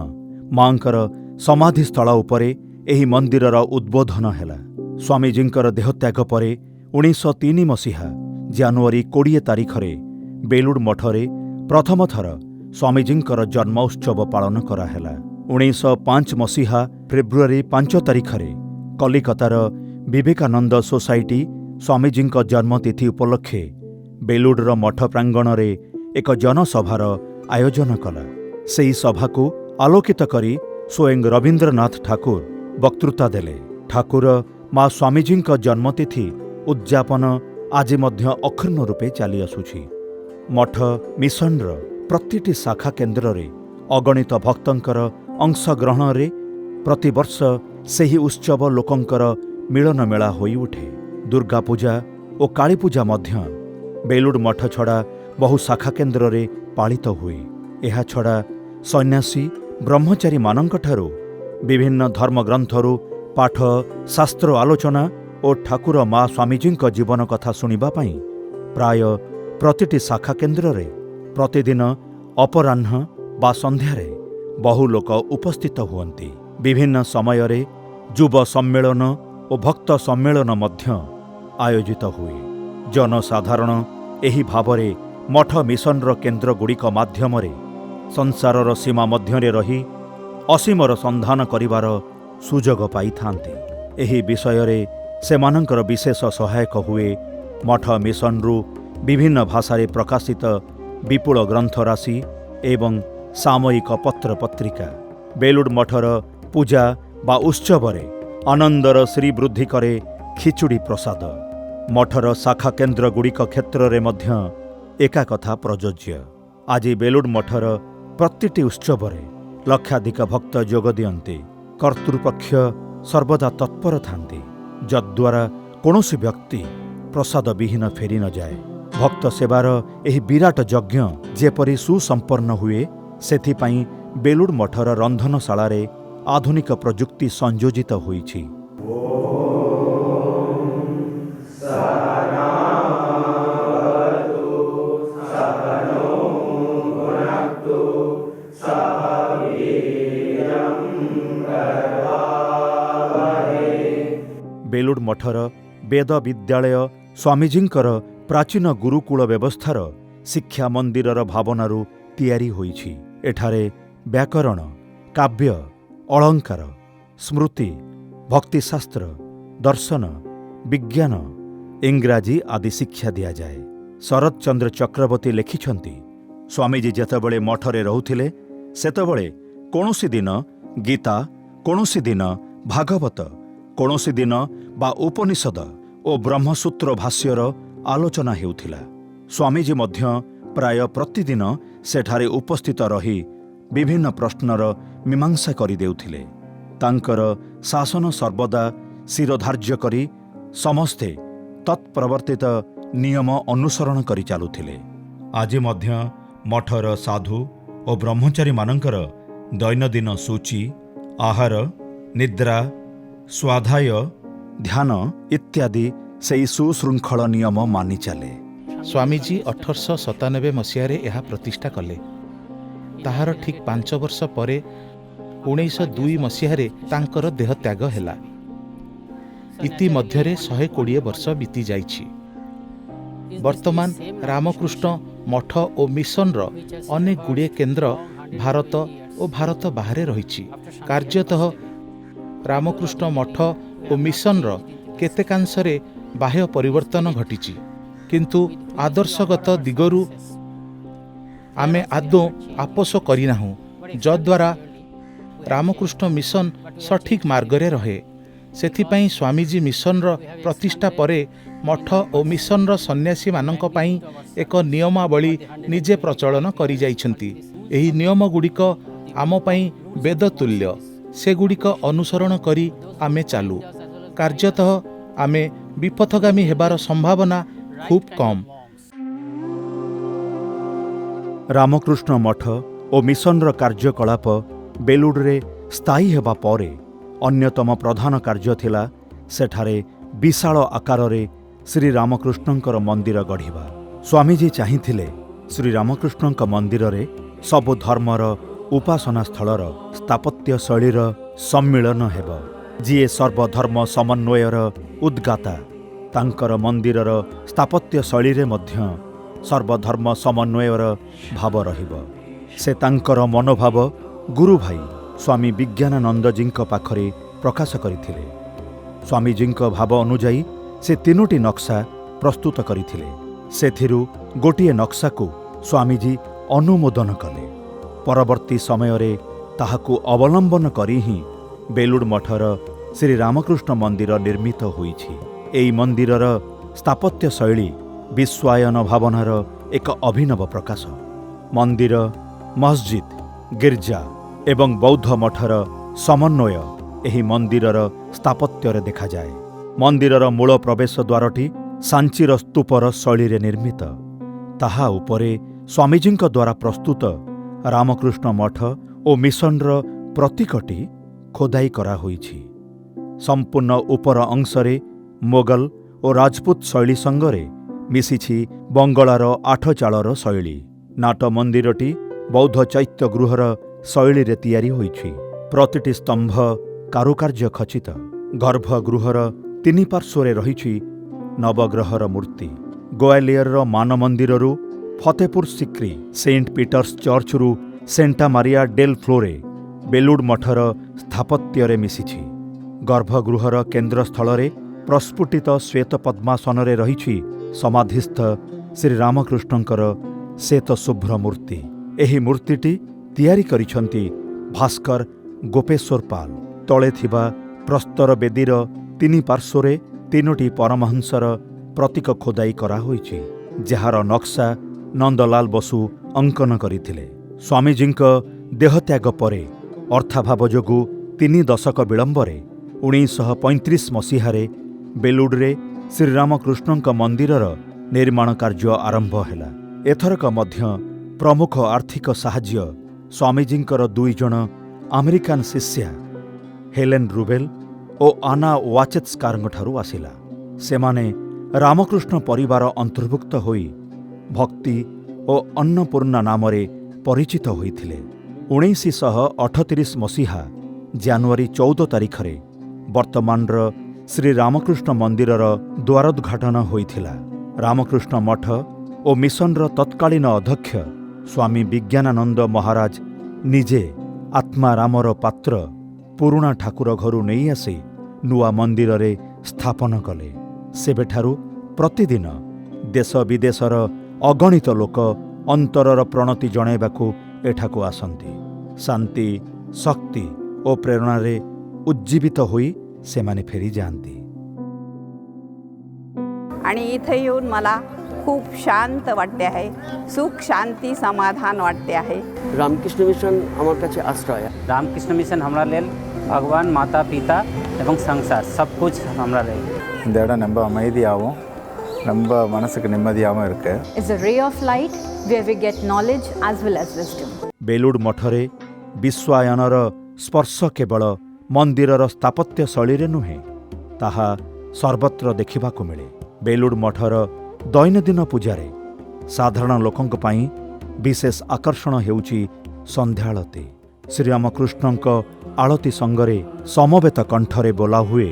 ମାଙ୍କର ସମାଧିସ୍ଥଳ ଉପରେ ଏହି ମନ୍ଦିରର ଉଦ୍ବୋଧନ ହେଲା। ସ୍ୱାମୀଜୀଙ୍କର ଦେହତ୍ୟାଗ ପରେ 1903 ମସିହା ଜାନୁଆରୀ 20 ତାରିଖରେ ବେଲୁଡ଼ ମଠରେ ପ୍ରଥମ ଥର ସ୍ୱାମୀଜୀଙ୍କର ଜନ୍ମ ଉତ୍ସବ ପାଳନ କରାହେଲା। 1905 ମସିହା ଫେବୃଆରୀ 5 ତାରିଖରେ କଲିକତାର ବିବେକାନନ୍ଦ ସୋସାଇଟି ସ୍ୱାମୀଜୀଙ୍କ ଜନ୍ମତିଥି ଉପଲକ୍ଷେ ବେଲୁଡ଼ର ମଠ ପ୍ରାଙ୍ଗଣରେ ଏକ ଜନସଭାର ଆୟୋଜନ କଲା। ସେହି ସଭାକୁ ଆଲୋକିତ କରି ସ୍ୱୟଂ ରବୀନ୍ଦ୍ରନାଥ ଠାକୁର ବକ୍ତୃତା ଦେଲେ। ଠାକୁର ମା ସ୍ୱାମୀଜୀଙ୍କ ଜନ୍ମତିଥି ଉଦ୍ଯାପନ ଆଜି ମଧ୍ୟ ଅକ୍ଷୁର୍ଣ୍ଣ ରୂପେ ଚାଲିଆସୁଛି। ମଠ ମିଶନର ପ୍ରତିଟି ଶାଖା କେନ୍ଦ୍ରରେ ଅଗଣିତ ଭକ୍ତଙ୍କର ଅଂଶଗ୍ରହଣରେ ପ୍ରତିବର୍ଷ ସେହି ଉତ୍ସବ ଲୋକଙ୍କର ମିଳନମେଳା ହୋଇଉଠେ। ଦୁର୍ଗା ପୂଜା ଓ କାଳୀ ପୂଜା ମଧ୍ୟ ବେଲୁଡ଼ ମଠ ଛଡ଼ା ବହୁ ଶାଖା କେନ୍ଦ୍ରରେ ପାଳିତ ହୁଏ। ଏହାଛଡ଼ା ସନ୍ନ୍ୟାସୀ ବ୍ରହ୍ମଚାରୀମାନଙ୍କଠାରୁ ବିଭିନ୍ନ ଧର୍ମଗ୍ରନ୍ଥରୁ ପାଠ, ଶାସ୍ତ୍ର ଆଲୋଚନା ଓ ଠାକୁର ମା ସ୍ୱାମୀଜୀଙ୍କ ଜୀବନ କଥା ଶୁଣିବା ପାଇଁ ପ୍ରାୟ ପ୍ରତିଟି ଶାଖା କେନ୍ଦ୍ରରେ ପ୍ରତିଦିନ ଅପରାହ୍ନ ବା ସନ୍ଧ୍ୟାରେ ବହୁ ଲୋକ ଉପସ୍ଥିତ ହୁଅନ୍ତି। ବିଭିନ୍ନ ସମୟରେ ଯୁବ ସମ୍ମେଳନ ଓ ଭକ୍ତ ସମ୍ମେଳନ ମଧ୍ୟ ଆୟୋଜିତ ହୁଏ। ଜନସାଧାରଣ ଏହି ଭାବରେ ମଠ ମିଶନର କେନ୍ଦ୍ରଗୁଡ଼ିକ ମାଧ୍ୟମରେ ସଂସାରର ସୀମା ମଧ୍ୟରେ ରହି ଅସୀମର ସନ୍ଧାନ କରିବାର ସୁଯୋଗ ପାଇଥାନ୍ତି। ଏହି ବିଷୟରେ ସେମାନଙ୍କର ବିଶେଷ ସହାୟକ ହୁଏ ମଠ ମିଶନରୁ ବିଭିନ୍ନ ଭାଷାରେ ପ୍ରକାଶିତ ବିପୁଳ ଗ୍ରନ୍ଥରାଶି ଏବଂ ସାମୟିକ ପତ୍ରପତ୍ରିକା। ବେଲୁଡ଼ ମଠର ପୂଜା ବା ଉତ୍ସବରେ ଆନନ୍ଦର ଶ୍ରୀବୃଦ୍ଧି କରେ ଖିଚୁଡ଼ି ପ୍ରସାଦ। ମଠର ଶାଖା କେନ୍ଦ୍ରଗୁଡ଼ିକ କ୍ଷେତ୍ରରେ ମଧ୍ୟ ଏକା କଥା ପ୍ରଯୋଜ୍ୟ। ଆଜି ବେଲୁଡ଼ ମଠର ପ୍ରତିଟି ଉତ୍ସବରେ ଲକ୍ଷାଧିକ ଭକ୍ତ ଯୋଗ ଦିଅନ୍ତି। କର୍ତ୍ତୃପକ୍ଷ ସର୍ବଦା ତତ୍ପର ଥାନ୍ତି, ଯଦ୍ୱାରା କୌଣସି ବ୍ୟକ୍ତି ପ୍ରସାଦ ବିହୀନ ଫେରି ନଯାଏ। ଭକ୍ତ ସେବାର ଏହି ବିରାଟ ଯଜ୍ଞ ଯେପରି ସୁସମ୍ପନ୍ନ ହୁଏ, ସେଥିପାଇଁ ବେଲୁଡ଼ ମଠର ରନ୍ଧନଶାଳାରେ ଆଧୁନିକ ପ୍ରଯୁକ୍ତି ସଂଯୋଜିତ ହୋଇଛି। ବେଲୁଡ଼ ମଠର ବେଦ ବିଦ୍ୟାଳୟ ସ୍ୱାମୀଜୀଙ୍କର ପ୍ରାଚୀନ ଗୁରୁକୁଳ ବ୍ୟବସ୍ଥାର ଶିକ୍ଷା ମନ୍ଦିରର ଭାବନାରୁ ତିଆରି ହୋଇଛି। ଏଠାରେ ବ୍ୟାକରଣ, କାବ୍ୟ, ଅଳଙ୍କାର, ସ୍ମୃତି, ଭକ୍ତିଶାସ୍ତ୍ର, ଦର୍ଶନ, ବିଜ୍ଞାନ, ଇଂରାଜୀ ଆଦି ଶିକ୍ଷା ଦିଆଯାଏ। ଶରତଚନ୍ଦ୍ର ଚକ୍ରବର୍ତ୍ତୀ ଲେଖିଛନ୍ତି, ସ୍ୱାମୀଜୀ ଯେତେବେଳେ ମଠରେ ରହୁଥିଲେ ସେତେବେଳେ କୌଣସି ଦିନ ଗୀତା, କୌଣସି ଦିନ ଭାଗବତ, କୌଣସି ଦିନ ବା ଉପନିଷଦ ଓ ବ୍ରହ୍ମସୂତ୍ର ଭାଷ୍ୟର ଆଲୋଚନା ହେଉଥିଲା। ସ୍ୱାମୀଜୀ ମଧ୍ୟ ପ୍ରାୟ ପ୍ରତିଦିନ ସେଠାରେ ଉପସ୍ଥିତ ରହି ବିଭିନ୍ନ ପ୍ରଶ୍ନର ମୀମାଂସା କରିଦେଉଥିଲେ। ତାଙ୍କର ଶାସନ ସର୍ବଦା ଶିରୋଧାର୍ଯ୍ୟ କରି ସମସ୍ତେ ତତ୍ପ୍ରବର୍ତ୍ତିତ ନିୟମ ଅନୁସରଣ କରି ଚାଲୁଥିଲେ। ଆଜି ମଧ୍ୟ ମଠର ସାଧୁ ଓ ବ୍ରହ୍ମଚାରୀମାନଙ୍କର ଦୈନନ୍ଦିନ ସୂଚୀ, ଆହାର, ନିଦ୍ରା, ସ୍ୱାଧ୍ୟାୟ, ଧ୍ୟାନ ଇତ୍ୟାଦି ସେହି ସୁଶୃଙ୍ଖଳ ନିୟମ ମାନି ଚାଲେ। ସ୍ୱାମୀଜୀ 1897 ମସିହାରେ ଏହା ପ୍ରତିଷ୍ଠା କଲେ। ତାହାର ଠିକ୍ 5 ବର୍ଷ ପରେ 1902 ମସିହାରେ ତାଙ୍କର ଦେହତ୍ୟାଗ ହେଲା। ଇତିମଧ୍ୟରେ 120 ବର୍ଷ ବିତି ଯାଇଛି। ବର୍ତ୍ତମାନ ରାମକୃଷ୍ଣ ମଠ ଓ ମିଶନର ଅନେକ ଗୁଡ଼ିଏ କେନ୍ଦ୍ର ଭାରତ ଓ ଭାରତ ବାହାରେ ରହିଛି। କାର୍ଯ୍ୟତଃ ରାମକୃଷ୍ଣ ମଠ ଓ ମିଶନର କେତେକାଂଶରେ ବାହ୍ୟ ପରିବର୍ତ୍ତନ ଘଟିଛି, କିନ୍ତୁ ଆଦର୍ଶଗତ ଦିଗରୁ ଆମେ ଆଦୌ ଆପୋଷ କରିନାହୁଁ, ଯଦ୍ୱାରା ରାମକୃଷ୍ଣ ମିଶନ ସଠିକ୍ ମାର୍ଗରେ ରହେ। ସେଥିପାଇଁ ସ୍ୱାମୀଜୀ ମିଶନର ପ୍ରତିଷ୍ଠା ପରେ ମଠ ଓ ମିଶନର ସନ୍ନ୍ୟାସୀମାନଙ୍କ ପାଇଁ ଏକ ନିୟମାବଳୀ ନିଜେ ପ୍ରଚଳନ କରିଯାଇଛନ୍ତି। ଏହି ନିୟମଗୁଡ଼ିକ ଆମ ପାଇଁ ବେଦତୁଲ୍ୟ। ସେଗୁଡ଼ିକ ଅନୁସରଣ କରି ଆମେ ଚାଲୁ। କାର୍ଯ୍ୟତଃ ଆମେ ବିପଥଗାମୀ ହେବାର ସମ୍ଭାବନା ଖୁବ୍ କମ୍। ରାମକୃଷ୍ଣ ମଠ ଓ ମିଶନର କାର୍ଯ୍ୟକଳାପ ବେଲୁଡ଼ରେ ସ୍ଥାୟୀ ହେବା ପରେ ଅନ୍ୟତମ ପ୍ରଧାନ କାର୍ଯ୍ୟ ଥିଲା ସେଠାରେ ବିଶାଳ ଆକାରରେ ଶ୍ରୀରାମକୃଷ୍ଣଙ୍କର ମନ୍ଦିର ଗଢ଼ିବା। ସ୍ୱାମୀଜୀ ଚାହିଁଥିଲେ ଶ୍ରୀରାମକୃଷ୍ଣଙ୍କ ମନ୍ଦିରରେ ସବୁ ଧର୍ମର ଉପାସନା ସ୍ଥଳର ସ୍ଥାପତ୍ୟ ଶୈଳୀର ସମ୍ମିଳନ ହେବ। ଯିଏ ସର୍ବଧର୍ମ ସମନ୍ୱୟର ଉଦ୍ଗାତା, ତାଙ୍କର ମନ୍ଦିରର ସ୍ଥାପତ୍ୟ ଶୈଳୀରେ ମଧ୍ୟ ସର୍ବଧର୍ମ ସମନ୍ୱୟର ଭାବ ରହିବ। ସେ ତାଙ୍କର ମନୋଭାବ ଗୁରୁଭାଇ ସ୍ୱାମୀ ବିଜ୍ଞାନାନନ୍ଦଜୀଙ୍କ ପାଖରେ ପ୍ରକାଶ କରିଥିଲେ। ସ୍ୱାମୀଜୀଙ୍କ ଭାବ ଅନୁଯାୟୀ ସେ 3ଟି ନକ୍ସା ପ୍ରସ୍ତୁତ କରିଥିଲେ। ସେଥିରୁ ଗୋଟିଏ ନକ୍ସାକୁ ସ୍ୱାମୀଜୀ ଅନୁମୋଦନ କଲେ। ପରବର୍ତ୍ତୀ ସମୟରେ ତାହାକୁ ଅବଲମ୍ବନ କରି ହିଁ ବେଲୁଡ଼ ମଠର ଶ୍ରୀରାମକୃଷ୍ଣ ମନ୍ଦିର ନିର୍ମିତ ହୋଇଛି। ଏହି ମନ୍ଦିରର ସ୍ଥାପତ୍ୟ ଶୈଳୀ ବିଶ୍ୱାୟନ ଭାବନାର ଏକ ଅଭିନବ ପ୍ରକାଶ। ମନ୍ଦିର, ମସଜିଦ୍, ଗିର୍ଜା ଏବଂ ବୌଦ୍ଧ ମଠର ସମନ୍ୱୟ ଏହି ମନ୍ଦିରର ସ୍ଥାପତ୍ୟରେ ଦେଖାଯାଏ। ମନ୍ଦିରର ମୂଳ ପ୍ରବେଶ ଦ୍ୱାରଟି ସାଞ୍ଚିର ସ୍ତୂପର ଶୈଳୀରେ ନିର୍ମିତ। ତାହା ଉପରେ ସ୍ୱାମୀଜୀଙ୍କ ଦ୍ୱାରା ପ୍ରସ୍ତୁତ ରାମକୃଷ୍ଣ ମଠ ଓ ମିଶନର ପ୍ରତୀକଟି ଖୋଦାଇ କରାହୋଇଛି। ସମ୍ପୂର୍ଣ୍ଣ ଉପର ଅଂଶରେ ମୋଗଲ ଓ ରାଜପୁତ ଶୈଳୀ ସଙ୍ଗରେ ମିଶିଛି ବଙ୍ଗଳାର 8 ଚାଳର ଶୈଳୀ। ନାଟ ମନ୍ଦିରଟି ବୌଦ୍ଧ ଚୈତ୍ୟଗୃହର ଶୈଳୀରେ ତିଆରି ହୋଇଛି। ପ୍ରତିଟି ସ୍ତମ୍ଭ କାରୁକାର୍ଯ୍ୟ ଖଚିତ। ଗର୍ଭଗୃହର 3 ପାର୍ଶ୍ୱରେ ରହିଛି ନବଗ୍ରହର ମୂର୍ତ୍ତି। ଗୋଆଲିୟରର ମାନମନ୍ଦିରରୁ ଫତେପୁର ସିକ୍ରି, ସେଣ୍ଟ ପିଟର୍ସ ଚର୍ଚ୍ଚରୁ Santa Maria del Fiore Belur ମଠର ସ୍ଥାପତ୍ୟରେ ମିଶିଛି। ଗର୍ଭଗୃହର କେନ୍ଦ୍ରସ୍ଥଳରେ ପ୍ରସ୍ଫୁଟିତ ଶ୍ୱେତ ପଦ୍ମାସନରେ ରହିଛି ସମାଧିସ୍ଥ ଶ୍ରୀରାମକୃଷ୍ଣଙ୍କର ଶ୍ଵେତ ଶୁଭ୍ର ମୂର୍ତ୍ତି। ଏହି ମୂର୍ତ୍ତିଟି ତିଆରି କରିଛନ୍ତି ଭାସ୍କର ଗୋପେଶ୍ୱର ପାଲ। ତଳେ ଥିବା ପ୍ରସ୍ତର ବେଦୀର 3 ପାର୍ଶ୍ୱରେ 3ଟି ପରମହଂସର ପ୍ରତୀକ ଖୋଦାଇ କରାହୋଇଛି, ଯାହାର ନକ୍ସା ନନ୍ଦଲାଲ ବସୁ ଅଙ୍କନ କରିଥିଲେ। ସ୍ୱାମୀଜୀଙ୍କ ଦେହତ୍ୟାଗ ପରେ ଅର୍ଥାଭାବ ଯୋଗୁଁ 3 ଦଶକ ବିଳମ୍ବରେ 1935 ମସିହାରେ ବେଲୁଡ଼ରେ ଶ୍ରୀରାମକୃଷ୍ଣଙ୍କ ମନ୍ଦିରର ନିର୍ମାଣ କାର୍ଯ୍ୟ ଆରମ୍ଭ ହେଲା। ଏଥରକ ମଧ୍ୟ ପ୍ରମୁଖ ଆର୍ଥିକ ସାହାଯ୍ୟ ସ୍ୱାମୀଜୀଙ୍କର 2 ଜଣ ଆମେରିକାନ ଶିଷ୍ୟା ହେଲେନ୍ ରୁବେଲ୍ ଓ ଆନା ୱାଚେତ୍ସ୍କାରଙ୍କଠାରୁ ଆସିଲା। ସେମାନେ ରାମକୃଷ୍ଣ ପରିବାର ଅନ୍ତର୍ଭୁକ୍ତ ହୋଇ ଭକ୍ତି ଓ ଅନ୍ନପୂର୍ଣ୍ଣା ନାମରେ ପରିଚିତ ହୋଇଥିଲେ। 1938 ମସିହା ଜାନୁଆରୀ 14 ତାରିଖରେ ବର୍ତ୍ତମାନର ଶ୍ରୀରାମକୃଷ୍ଣ ମନ୍ଦିରର ଦ୍ୱାରୋଦ୍ଘାଟନ ହୋଇଥିଲା। ରାମକୃଷ୍ଣ ମଠ ଓ ମିଶନର ତତ୍କାଳୀନ ଅଧ୍ୟକ୍ଷ ସ୍ୱାମୀ ବିଜ୍ଞାନାନନ୍ଦ ମହାରାଜ ନିଜେ ଆତ୍ମାରାମର ପାତ୍ର ପୁରୁଣା ଠାକୁର ଘରୁ ନେଇ ଆସି ନୂଆ ମନ୍ଦିରରେ ସ୍ଥାପନ କଲେ। ସେବେଠାରୁ ପ୍ରତିଦିନ ଦେଶ ବିଦେଶର ଅଗଣିତ ଲୋକ ଅନ୍ତରର ପ୍ରଣତି ଜଣାଇବାକୁ ଏଠାକୁ आसन्ति। शांति शक्ति और प्रेरणा रे उज्जीवित होई सेमाने फेरी जाती। आणि इथे येऊन मला खूप शांत वाटते आहे, सुख शांति समाधान वाटते आहे। रामकृष्ण मिशन हमारे काছে आश्रय। रामकृष्ण मिशन हमरा लेल भगवान माता पिता एवं संसार सब कुछ हमरा लेल। இந்த இடம் ரொம்ப அமைதியாகவும் ரொம்ப மனசுக்கு நிம்மதியாகவும் இருக்கு। It's a ray of light where we get knowledge as well as wisdom. बेलुड मठरे विश्वायनर स्पर्श केवल मंदिरर स्थापत्य शैली नुहे, ताहा सर्वत्र देखिबाकु मिले। बेलुड मठर दैनंदिन पूजारे साधारण लोकंक पई विशेष आकर्षण हेउची ସନ୍ଧ୍ୟାଳତି। ଶ୍ରୀରାମକୃଷ୍ଣଙ୍କ ଆଳତି ସଙ୍ଗରେ ସମବେତ କଣ୍ଠରେ ବୋଲା ହୁଏ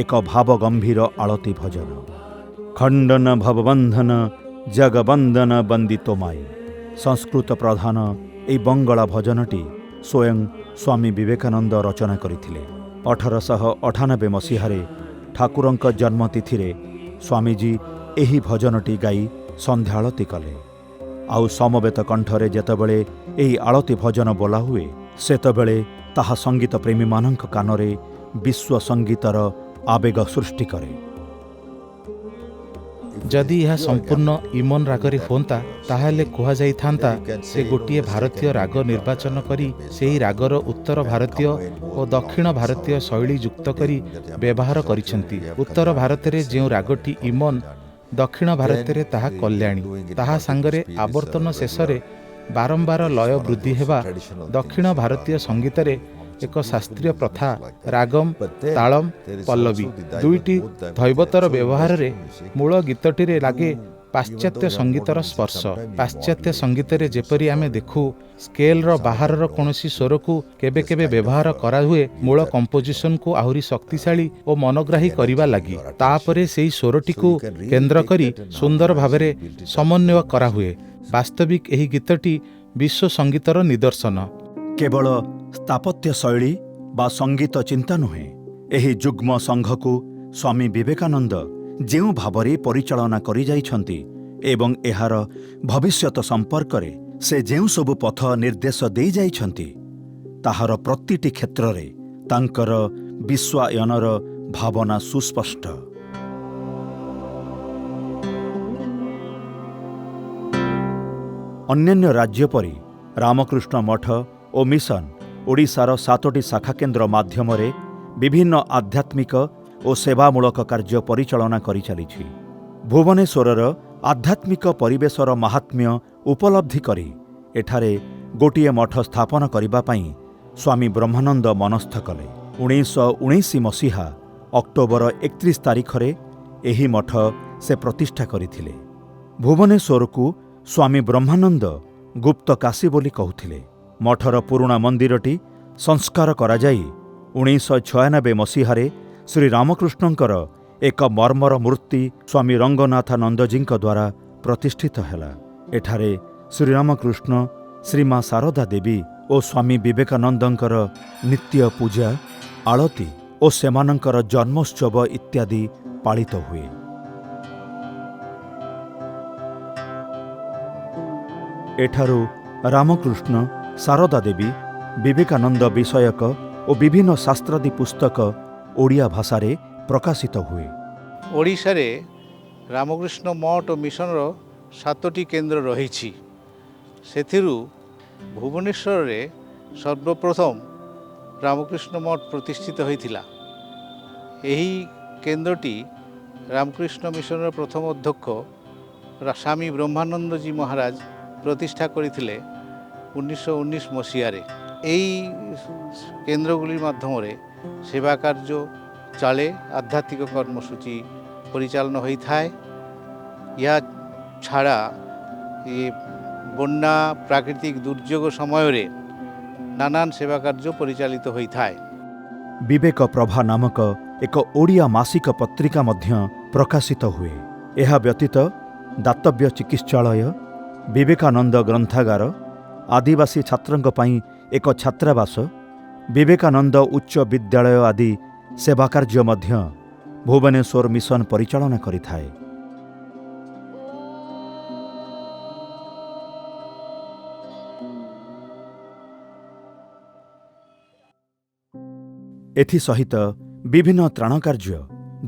ଏକ ଭାବଗମ୍ଭୀର ଆଳତି ଭଜନ। ଖଣ୍ଡନ ଭବବନ୍ଧନ ଜଗବନ୍ଦନ ବନ୍ଦିତୋମାଇ। ସଂସ୍କୃତ ପ୍ରଧାନ ଏହି ବଙ୍ଗଳା ଭଜନଟି ସ୍ୱୟଂ ସ୍ୱାମୀ ବିବେକାନନ୍ଦ ରଚନା କରିଥିଲେ। 1898 ମସିହାରେ ଠାକୁରଙ୍କ ଜନ୍ମତିଥିରେ ସ୍ୱାମୀଜୀ ଏହି ଭଜନଟି ଗାଇ ସନ୍ଧ୍ୟାଳତି କଲେ। ଆଉ ସମବେତ କଣ୍ଠରେ ଯେତେବେଳେ ଏହି ଆଳତି ଭଜନ ବୋଲା ହୁଏ ସେତେବେଳେ ତାହା ସଙ୍ଗୀତ ପ୍ରେମୀମାନଙ୍କ କାନରେ ବିଶ୍ୱ ସଙ୍ଗୀତର ଆବେଗ ସୃଷ୍ଟି କରେ। ଯଦି ଏହା ସମ୍ପୂର୍ଣ୍ଣ ଇମନ ରାଗରେ ହୁଅନ୍ତା ତାହେଲେ କୁହାଯାଇଥାନ୍ତା ସେ ଗୋଟିଏ ଭାରତୀୟ ରାଗ ନିର୍ବାଚନ କରି ସେହି ରାଗର ଉତ୍ତର ଭାରତୀୟ ଓ ଦକ୍ଷିଣ ଭାରତୀୟ ଶୈଳୀ ଯୁକ୍ତ କରି ବ୍ୟବହାର କରିଛନ୍ତି। ଉତ୍ତର ଭାରତରେ ଯେଉଁ ରାଗଟି ଇମନ, ଦକ୍ଷିଣ ଭାରତରେ ତାହା କଲ୍ୟାଣୀ। ତାହା ସାଙ୍ଗରେ ଆବର୍ତ୍ତନ ଶେଷରେ ବାରମ୍ବାର ଲୟ ବୃଦ୍ଧି ହେବା ଦକ୍ଷିଣ ଭାରତୀୟ ସଙ୍ଗୀତରେ ଏକ ଶାସ୍ତ୍ରୀୟ ପ୍ରଥା। ରାଗମ୍, ତାଳମ୍, ପଲ୍ଲବୀ ଦୁଇଟି ଧୈବତର ବ୍ୟବହାରରେ ମୂଳ ଗୀତଟିରେ ଲାଗେ ପାଶ୍ଚାତ୍ୟ ସଙ୍ଗୀତର ସ୍ପର୍ଶ। ପାଶ୍ଚାତ୍ୟ ସଙ୍ଗୀତରେ ଯେପରି ଆମେ ଦେଖୁ ସ୍କେଲର ବାହାରର କୌଣସି ସ୍ୱରକୁ କେବେ କେବେ ବ୍ୟବହାର କରାହୁଏ ମୂଳ କମ୍ପୋଜିସନକୁ ଆହୁରି ଶକ୍ତିଶାଳୀ ଓ ମନଗ୍ରାହୀ କରିବା ଲାଗି। ତାପରେ ସେହି ସ୍ୱରଟିକୁ କେନ୍ଦ୍ର କରି ସୁନ୍ଦର ଭାବରେ ସମନ୍ୱୟ କରାହୁଏ। ବାସ୍ତବିକ ଏହି ଗୀତଟି ବିଶ୍ୱ ସଙ୍ଗୀତର ନିଦର୍ଶନ। କେବଳ ସ୍ଥାପତ୍ୟ ଶୈଳୀ ବା ସଙ୍ଗୀତ ଚିନ୍ତା ନୁହେଁ, ଏହି ଯୁଗ୍ମ ସଂଘକୁ ସ୍ୱାମୀ ବିବେକାନନ୍ଦ ଯେଉଁ ଭାବରେ ପରିଚାଳନା କରିଯାଇଛନ୍ତି ଏବଂ ଏହାର ଭବିଷ୍ୟତ ସମ୍ପର୍କରେ ସେ ଯେଉଁ ସବୁ ପଥ ନିର୍ଦ୍ଦେଶ ଦେଇଯାଇଛନ୍ତି ତାହାର ପ୍ରତିଟି କ୍ଷେତ୍ରରେ ତାଙ୍କର ବିଶ୍ୱାୟନର ଭାବନା ସୁସ୍ପଷ୍ଟ। ଅନ୍ୟାନ୍ୟ ରାଜ୍ୟ ପରି ରାମକୃଷ୍ଣ ମଠ ଓ ମିଶନ ଓଡ଼ିଶାର 7ଟି ଶାଖା କେନ୍ଦ୍ର ମାଧ୍ୟମରେ ବିଭିନ୍ନ ଆଧ୍ୟାତ୍ମିକ ଓ ସେବାମୂଳକ କାର୍ଯ୍ୟ ପରିଚାଳନା କରିଚାଲିଛି। ଭୁବନେଶ୍ୱରର ଆଧ୍ୟାତ୍ମିକ ପରିବେଶର ମାହାତ୍ମ୍ୟ ଉପଲବ୍ଧି କରି ଏଠାରେ ଗୋଟିଏ ମଠ ସ୍ଥାପନ କରିବା ପାଇଁ ସ୍ୱାମୀ ବ୍ରହ୍ମାନନ୍ଦ ମନସ୍ଥ କଲେ। 1919 ମସିହା ଅକ୍ଟୋବର 31 ତାରିଖରେ ଏହି ମଠ ସେ ପ୍ରତିଷ୍ଠା କରିଥିଲେ। ଭୁବନେଶ୍ୱରକୁ ସ୍ୱାମୀ ବ୍ରହ୍ମାନନ୍ଦ ଗୁପ୍ତ କାଶୀ ବୋଲି କହୁଥିଲେ। ମଠର ପୁରୁଣା ମନ୍ଦିରଟି ସଂସ୍କାର କରାଯାଇ 1996 ମସିହାରେ ଶ୍ରୀରାମକୃଷ୍ଣଙ୍କର ଏକ ମର୍ମର ମୂର୍ତ୍ତି ସ୍ୱାମୀ ରଙ୍ଗନାଥାନନ୍ଦଜୀଙ୍କ ଦ୍ୱାରା ପ୍ରତିଷ୍ଠିତ ହେଲା। ଏଠାରେ ଶ୍ରୀରାମକୃଷ୍ଣ, ଶ୍ରୀମା ଶାରଦା ଦେବୀ ଓ ସ୍ୱାମୀ ବିବେକାନନ୍ଦଙ୍କର ନିତ୍ୟ ପୂଜା, ଆଳତି ଓ ସେମାନଙ୍କର ଜନ୍ମୋତ୍ସବ ଇତ୍ୟାଦି ପାଳିତ ହୁଏ। ଏଠାରୁ ରାମକୃଷ୍ଣ, ଶାରଦା ଦେବୀ, ବିବେକାନନ୍ଦ ବିଷୟକ ଓ ବିଭିନ୍ନ ଶାସ୍ତ୍ରାଦି ପୁସ୍ତକ ଓଡ଼ିଆ ଭାଷାରେ ପ୍ରକାଶିତ ହୁଏ। ଓଡ଼ିଶାରେ ରାମକୃଷ୍ଣ ମଠ ଓ ମିଶନର 7ଟି କେନ୍ଦ୍ର ରହିଛି। ସେଥିରୁ ଭୁବନେଶ୍ୱରରେ ସର୍ବପ୍ରଥମ ରାମକୃଷ୍ଣ ମଠ ପ୍ରତିଷ୍ଠିତ ହୋଇଥିଲା। ଏହି କେନ୍ଦ୍ରଟି ରାମକୃଷ୍ଣ ମିଶନର ପ୍ରଥମ ଅଧ୍ୟକ୍ଷ ସ୍ୱାମୀ ବ୍ରହ୍ମାନନ୍ଦଜୀ ମହାରାଜ ପ୍ରତିଷ୍ଠା କରିଥିଲେ 1919 ମସିହାରେ। ଏହି କେନ୍ଦ୍ରগুলি ମାଧ୍ୟମରେ ସେବା କାର୍ଯ୍ୟ ଚାଲେ, ଆଧ୍ୟାତ୍ମିକ କର୍ମସୂଚୀ ପରିଚାଳନା ହୋଇଥାଏ। ଏହା ଛଡ଼ା ବନ୍ୟା, ପ୍ରାକୃତିକ ଦୁର୍ଯୋଗ ସମୟରେ ନାନାନ ସେବା କାର୍ଯ୍ୟ ପରିଚାଳିତ ହୋଇଥାଏ। ବିବେକ ପ୍ରଭା ନାମକ ଏକ ଓଡ଼ିଆ ମାସିକ ପତ୍ରିକା ମଧ୍ୟ ପ୍ରକାଶିତ ହୁଏ। ଏହା ବ୍ୟତୀତ ଦାତବ୍ୟ ଚିକିତ୍ସାଳୟ, ବିବେକାନନ୍ଦ ଗ୍ରନ୍ଥାଗାର, ଆଦିବାସୀ ଛାତ୍ରଙ୍କ ପାଇଁ ଏକ ଛାତ୍ରାବାସ, ବିବେକାନନ୍ଦ ଉଚ୍ଚ ବିଦ୍ୟାଳୟ ଆଦି ସେବା କାର୍ଯ୍ୟ ମଧ୍ୟ ଭୁବନେଶ୍ୱର ମିଶନ ପରିଚାଳନା କରିଥାଏ। ଏଥିସହିତ ବିଭିନ୍ନ ତ୍ରାଣ କାର୍ଯ୍ୟ,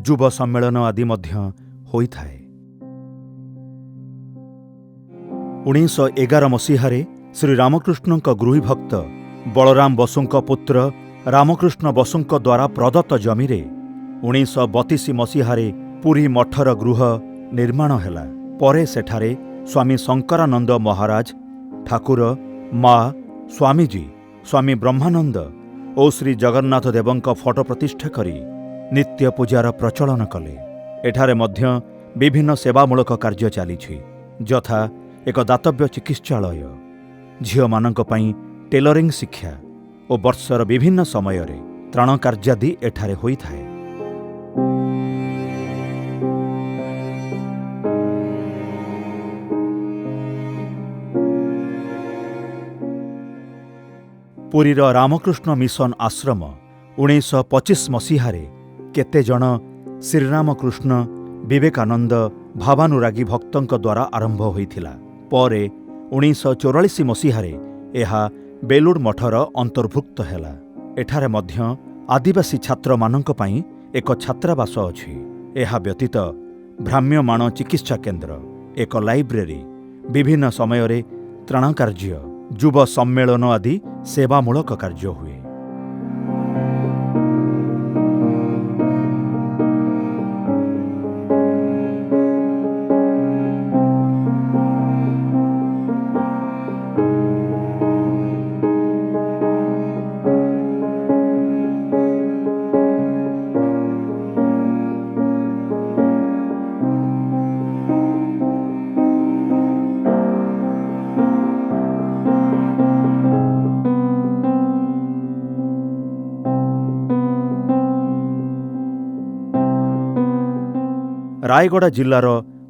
ଯୁବ ସମ୍ମେଳନ ଆଦି ମଧ୍ୟ ହୋଇଥାଏ। 1911 ମସିହାରେ ଶ୍ରୀରାମକୃଷ୍ଣଙ୍କ ଗୃହୀଭକ୍ତ ବଳରାମ ବସୁଙ୍କ ପୁତ୍ର ରାମକୃଷ୍ଣ ବସୁଙ୍କ ଦ୍ୱାରା ପ୍ରଦତ୍ତ ଜମିରେ 1932 ମସିହାରେ ପୁରୀ ମଠର ଗୃହ ନିର୍ମାଣ ହେଲା। ପରେ ସେଠାରେ ସ୍ୱାମୀ ଶଙ୍କରାନନ୍ଦ ମହାରାଜ, ଠାକୁର, ମା, ସ୍ୱାମୀଜୀ, ସ୍ୱାମୀ ବ୍ରହ୍ମାନନ୍ଦ ଓ ଶ୍ରୀ ଜଗନ୍ନାଥ ଦେବଙ୍କ ଫଟୋ ପ୍ରତିଷ୍ଠା କରି ନିତ୍ୟ ପୂଜାର ପ୍ରଚଳନ କଲେ। ଏଠାରେ ମଧ୍ୟ ବିଭିନ୍ନ ସେବାମୂଳକ କାର୍ଯ୍ୟ ଚାଲିଛି, ଯଥା ଏକ ଦାତବ୍ୟ ଚିକିତ୍ସାଳୟ, ଝିଅମାନଙ୍କ ପାଇଁ टेलरिंग शिक्षा और वर्षर विभिन्न समय त्राण कार्यादि एठारे होइथाए। पुरीर रामकृष्ण मिशन आश्रम 1925 मसीहारे केते जन श्रीरामकृष्ण विवेकानंद भावानुरागी भक्तों द्वारा आरंभ होइथिला। परे 1944 मसीहारे एहा बेलूर मठर अंतर्भुक्त हैला। एठारे मध्य आदिवासी छात्र मानक पई एक छात्रावास अछि। एहा व्यतीत भ्राम्यमाण चिकित्सा केन्द्र, एक लाइब्रेरी, विभिन्न समय त्राण कार्य, युव सम्मेलन आदि सेवामूलक कार्य हुए। रायगड़ा जिलार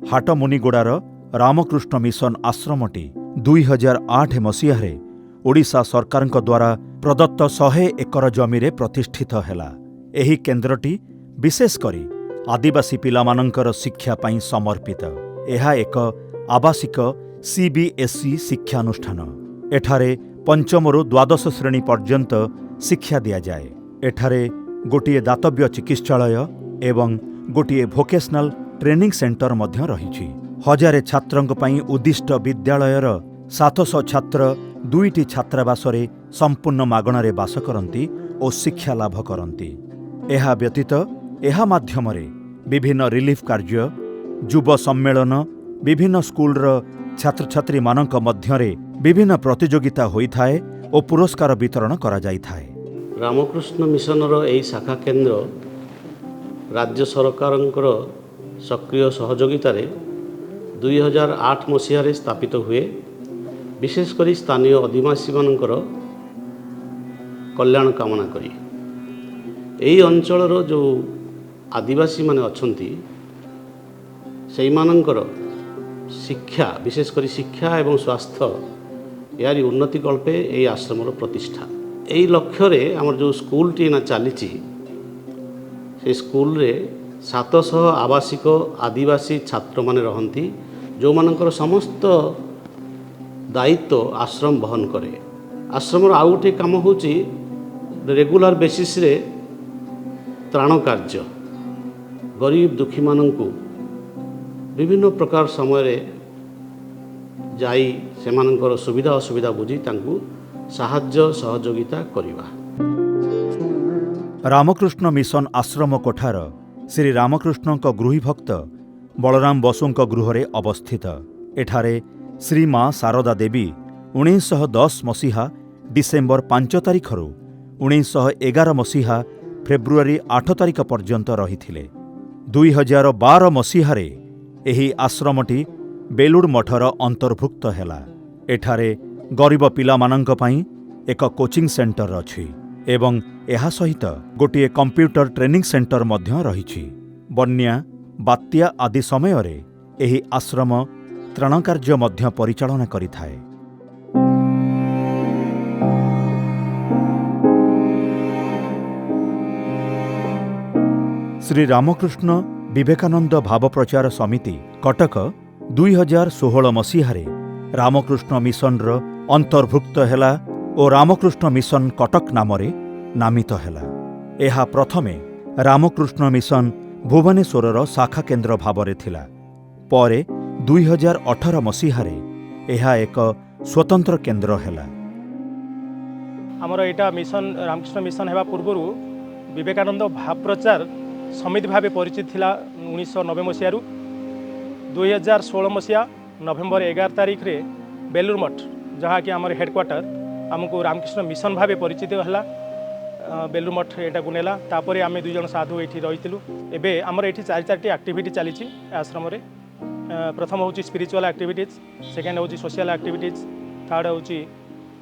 हाटमुनिगुड़ार रामकृष्ण मिशन आश्रमटी 2008 मसीहारे ओडिशा सरकार द्वारा प्रदत्त 100 एकर जमीरे प्रतिष्ठित हैला। एही केन्द्रटी विशेष करी आदिवासी पिलामानंकर शिक्षा पाई समर्पित। एहा एक आवासिक CBSE शिक्षानुष्ठान। एठारे पंचमरु द्वादश श्रेणी पर्यंत शिक्षा दिया जाए। एठारे गोटिए दातव्य चिकित्सालय एवं गोटिए भोकेशनल ट्रेनिंग सेंटर मध्य रहिछि। 1000 छात्रंक पई उद्दिष्ट विद्यालयर 700 छात्र 2टी छात्रावासरे संपूर्ण मागणारे बास करती और शिक्षा लाभ करती। एहा व्यतीत एहा माध्यमरे विभिन्न रिलीफ कार्य, युव सम्मेलन, विभिन्न स्कूलर छात्र छात्री मानक मध्यरे विभिन्न प्रतियोगिता होइथाए और पुरस्कार वितरण करा जाइथाए। रामकृष्ण मिशनर एही शाखा केन्द्र राज्य सरकारंकर सक्रिय सहयोगितार 2008 मसीहारे स्थापित हुए। विशेषकर स्थानीय आदिवासी मानकर कल्याण कामना करी एही अंचलर जो आदिवासी माने अछंती सेई मानकर शिक्षा, विशेषकर शिक्षा एवं स्वास्थ्य यारी उन्नति कल्पे एही आश्रमर प्रतिष्ठा। एही लक्ष्य आमर जो स्कूल टी ना चलीची से स्कूल रे 700 आवासिक आदिवासी छात्र माने रहंती, जो मानकर समस्त दायित्व आश्रम बहन करे। आश्रमर आउ गोटे काम होची रेगुलर बेसिस रे त्राण कार्य, गरीब दुखी मानंकु विभिन्न प्रकार समय रे जाई सेमानकर सुविधा असुविधा बुझी तांकु साहाय्य सहयोगिता करिवा। रामकृष्ण मिशन आश्रम कोठार श्री रामकृष्ण गृही भक्त बलराम बसुଙ୍କ गृहरे अवस्थित। एठारे श्री माँ शारदा देवी 1910 मसीहा डिसेम्बर 5 तारिखରୁ 1911 मसीहा फेब्रुआरी 8 तारिख पर्यंत रहिथिले। 2012 मसीहारे एही आश्रमटी बेलूर मठर अंतर्भुक्त हैला। एठारे गरीब पिलामानंक पई एक कोचिंग सेंटर अछि एवं एहा सहित गोटिए कंप्यूटर ट्रेनिंग सेंटर मध्य रहिछि। बन्या, बात्या आदि समय रे एही आश्रम त्राण कार्य मध्य परिचालना करिथाए। श्री रामकृष्ण विवेकानंद भाव प्रचार समिति कटक 2016 मसीहारे रामकृष्ण मिशनर अंतर्भुक्त हैला और रामकृष्ण मिशन कटक नामरे नामित हैला। एहा प्रथमे रामकृष्ण मिशन भुवनेश्वरर शाखा केन्द्र भावरे थिला। परे 2018 मसीहारे एहा एक स्वतंत्र केन्द्र हैला। आमर एटा मिशन रामकृष्ण मिशन हेबा पूर्वरु विवेकानंद भाव प्रचार समिति भावे परिचित थिला 1990 मसीहारु 2016 मसीहा नवेम्बर 11 तारिख रे बेलूर मठ जहाँ कि आमर हेडक्वार्टर आमको रामकृष्ण मिशन भावे परिचित हैला। बेलूर मठ एटा गुनेला तापरे आमे 2 जन साधु एठी रहितिलु। एबे आमर एठी 4-4टी एक्टिविटी चलीछि आश्रम रे। प्रथम होची स्पिरिचुअल एक्टिविटीज, सेकेंड होची सोशल एक्टिविटीज, थर्ड होची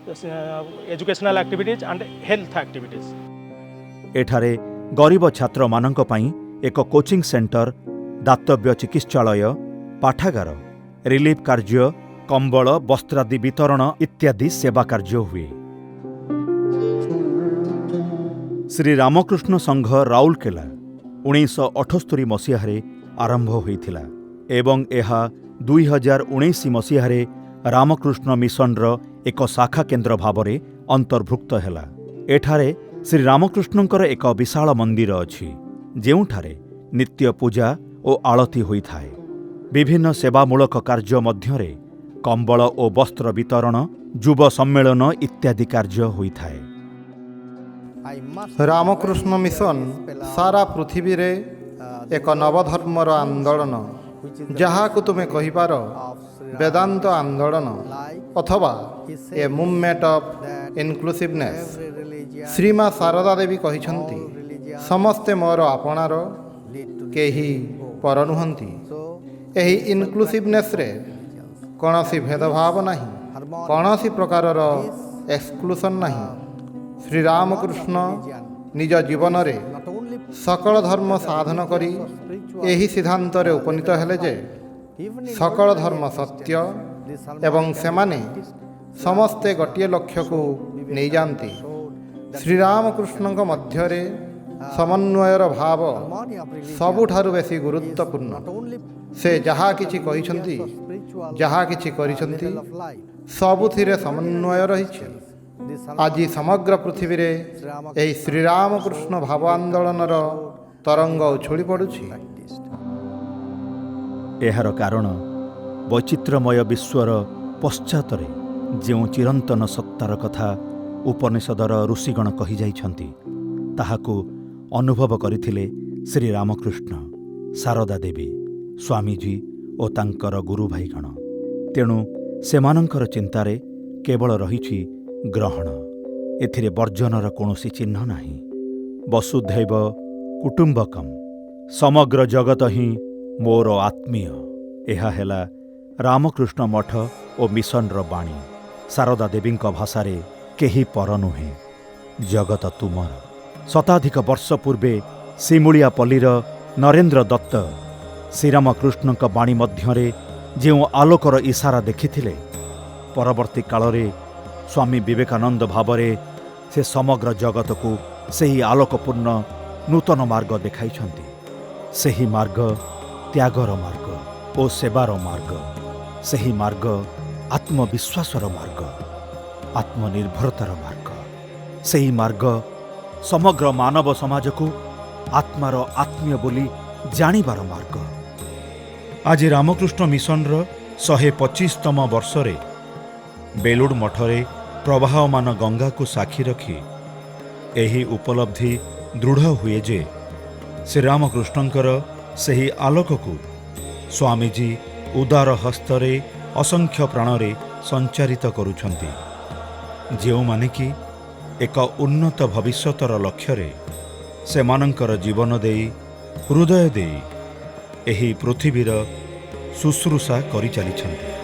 educational activities and health activities. एठारे गरीब छात्रमानंक पई एक कोचिंग सेंटर, दातव्य चिकित्सालय, पाठागार, रिलीफ कार्य, कंबल वस्त्रादि वितरण इत्यादि सेवा कार्य हुए। श्री रामकृष्ण संघ राउरकेला 1978 मसीहारे आरंभ होइथिला एवं एहा 2019 मसीहारे रामकृष्ण मिशनर एक शाखा केन्द्र भावरे अंतर्भुक्त हेला। एठारे श्री रामकृष्णंकर एक विशाल मंदिर अछि, जेउठारे नित्य पूजा और आळती होइथाए। विभिन्न सेवामूलक कार्य मध्यरे कंबल और वस्त्र वितरण, युव सम्मेलन इत्यादि कार्य होइथाए। रामकृष्ण मिशन सारा पृथ्वी रे एक नवधर्मर आंदोलन, जहाँ को तुमे कहिपार वेदांत आंदोलन अथवा ए मूवमेंट ऑफ इनक्लूसिवनेस। श्रीमा शारदा देवी कहिछंती, समस्ते मोर आपणार, केही पर नुहंती। एही इनक्लूसिवनेस रे कौनसी भेदभाव नहीं, कौनसी प्रकारर एक्सक्लूसन नहीं। श्री रामकृष्ण निज जीवन रे सकल धर्म साधन करी एही सिद्धांत रे उपनीत हेले जे सकल धर्म सत्य एवं सेमाने समस्ते गोटे लक्ष्य को नहीं जानती। श्री रामकृष्ण मध्यरे समन्वयर भाव सबुठारु बेसी गुरुत्वपूर्ण। से जहाँ किछि कहिछंती, जहाँ किछि करिछंती, सबुथिरे समन्वय रहिछि। आज समग्र पृथ्वी रे एही श्री रामकृष्ण भाव आंदोलनर तरंग उछुली पड़ुछि। एहार कारण वैचित्रमय विश्वर पश्चातरे जो चिरंतन सत्तार कथा उपनिषदर ऋषिगण कहि जाइछंती, ताहाकु अनुभव करिथिले श्री रामकृष्ण, शारदा देवी, स्वामीजी और तांकर गुरु भाईगण। तेणु सेमानंकर चिंतारे केवल रहिछि ग्रहण, एथिरे वर्जनर कौनसी चिन्ह नाही। वसुधैव कुटुंबकम, समग्र जगत ही मोर आत्मीय। एहा हेला रामकृष्ण मठ और मिशनर बाणी। शारदा देवींक भाषारे केही पर नुहे, जगत तुमर। शताधिक वर्ष पूर्वे सिमुलिया पल्लीर नरेंद्र दत्त श्रीरामकृष्णक बाणी मध्यरे जो आलोकर इशारा देखिथिले, परवर्ती कालरे स्वामी विवेकानंद भावरे से समग्र जगत को सही आलोकपूर्ण नूतन मार्ग देखाइछंती। सही मार्ग त्यागर मार्ग और सेवार मार्ग, सही मार्ग आत्मविश्वासर मार्ग, आत्मनिर्भरतार मार्ग, सही मार्ग समग्र मानव समाज को आत्मार आत्मीय बोली जानिबार मार्ग। आज रामकृष्ण मिशनर 125तम वर्षरे बेलुड़ मठरे प्रवाहमान गंगा को साक्षी रखी एही उपलब्धि दृढ़ हुए जे श्री रामकृष्णंकर सही आलोक को स्वामीजी उदार हस्तरे असंख्य प्राणरे संचारित करुछंती, जेउ माने कि एक उन्नत भविष्यतर लक्ष्य सेमानंकर जीवन देई हृदय देई एही पृथ्वीर शुश्रूषा करि चलिछंती।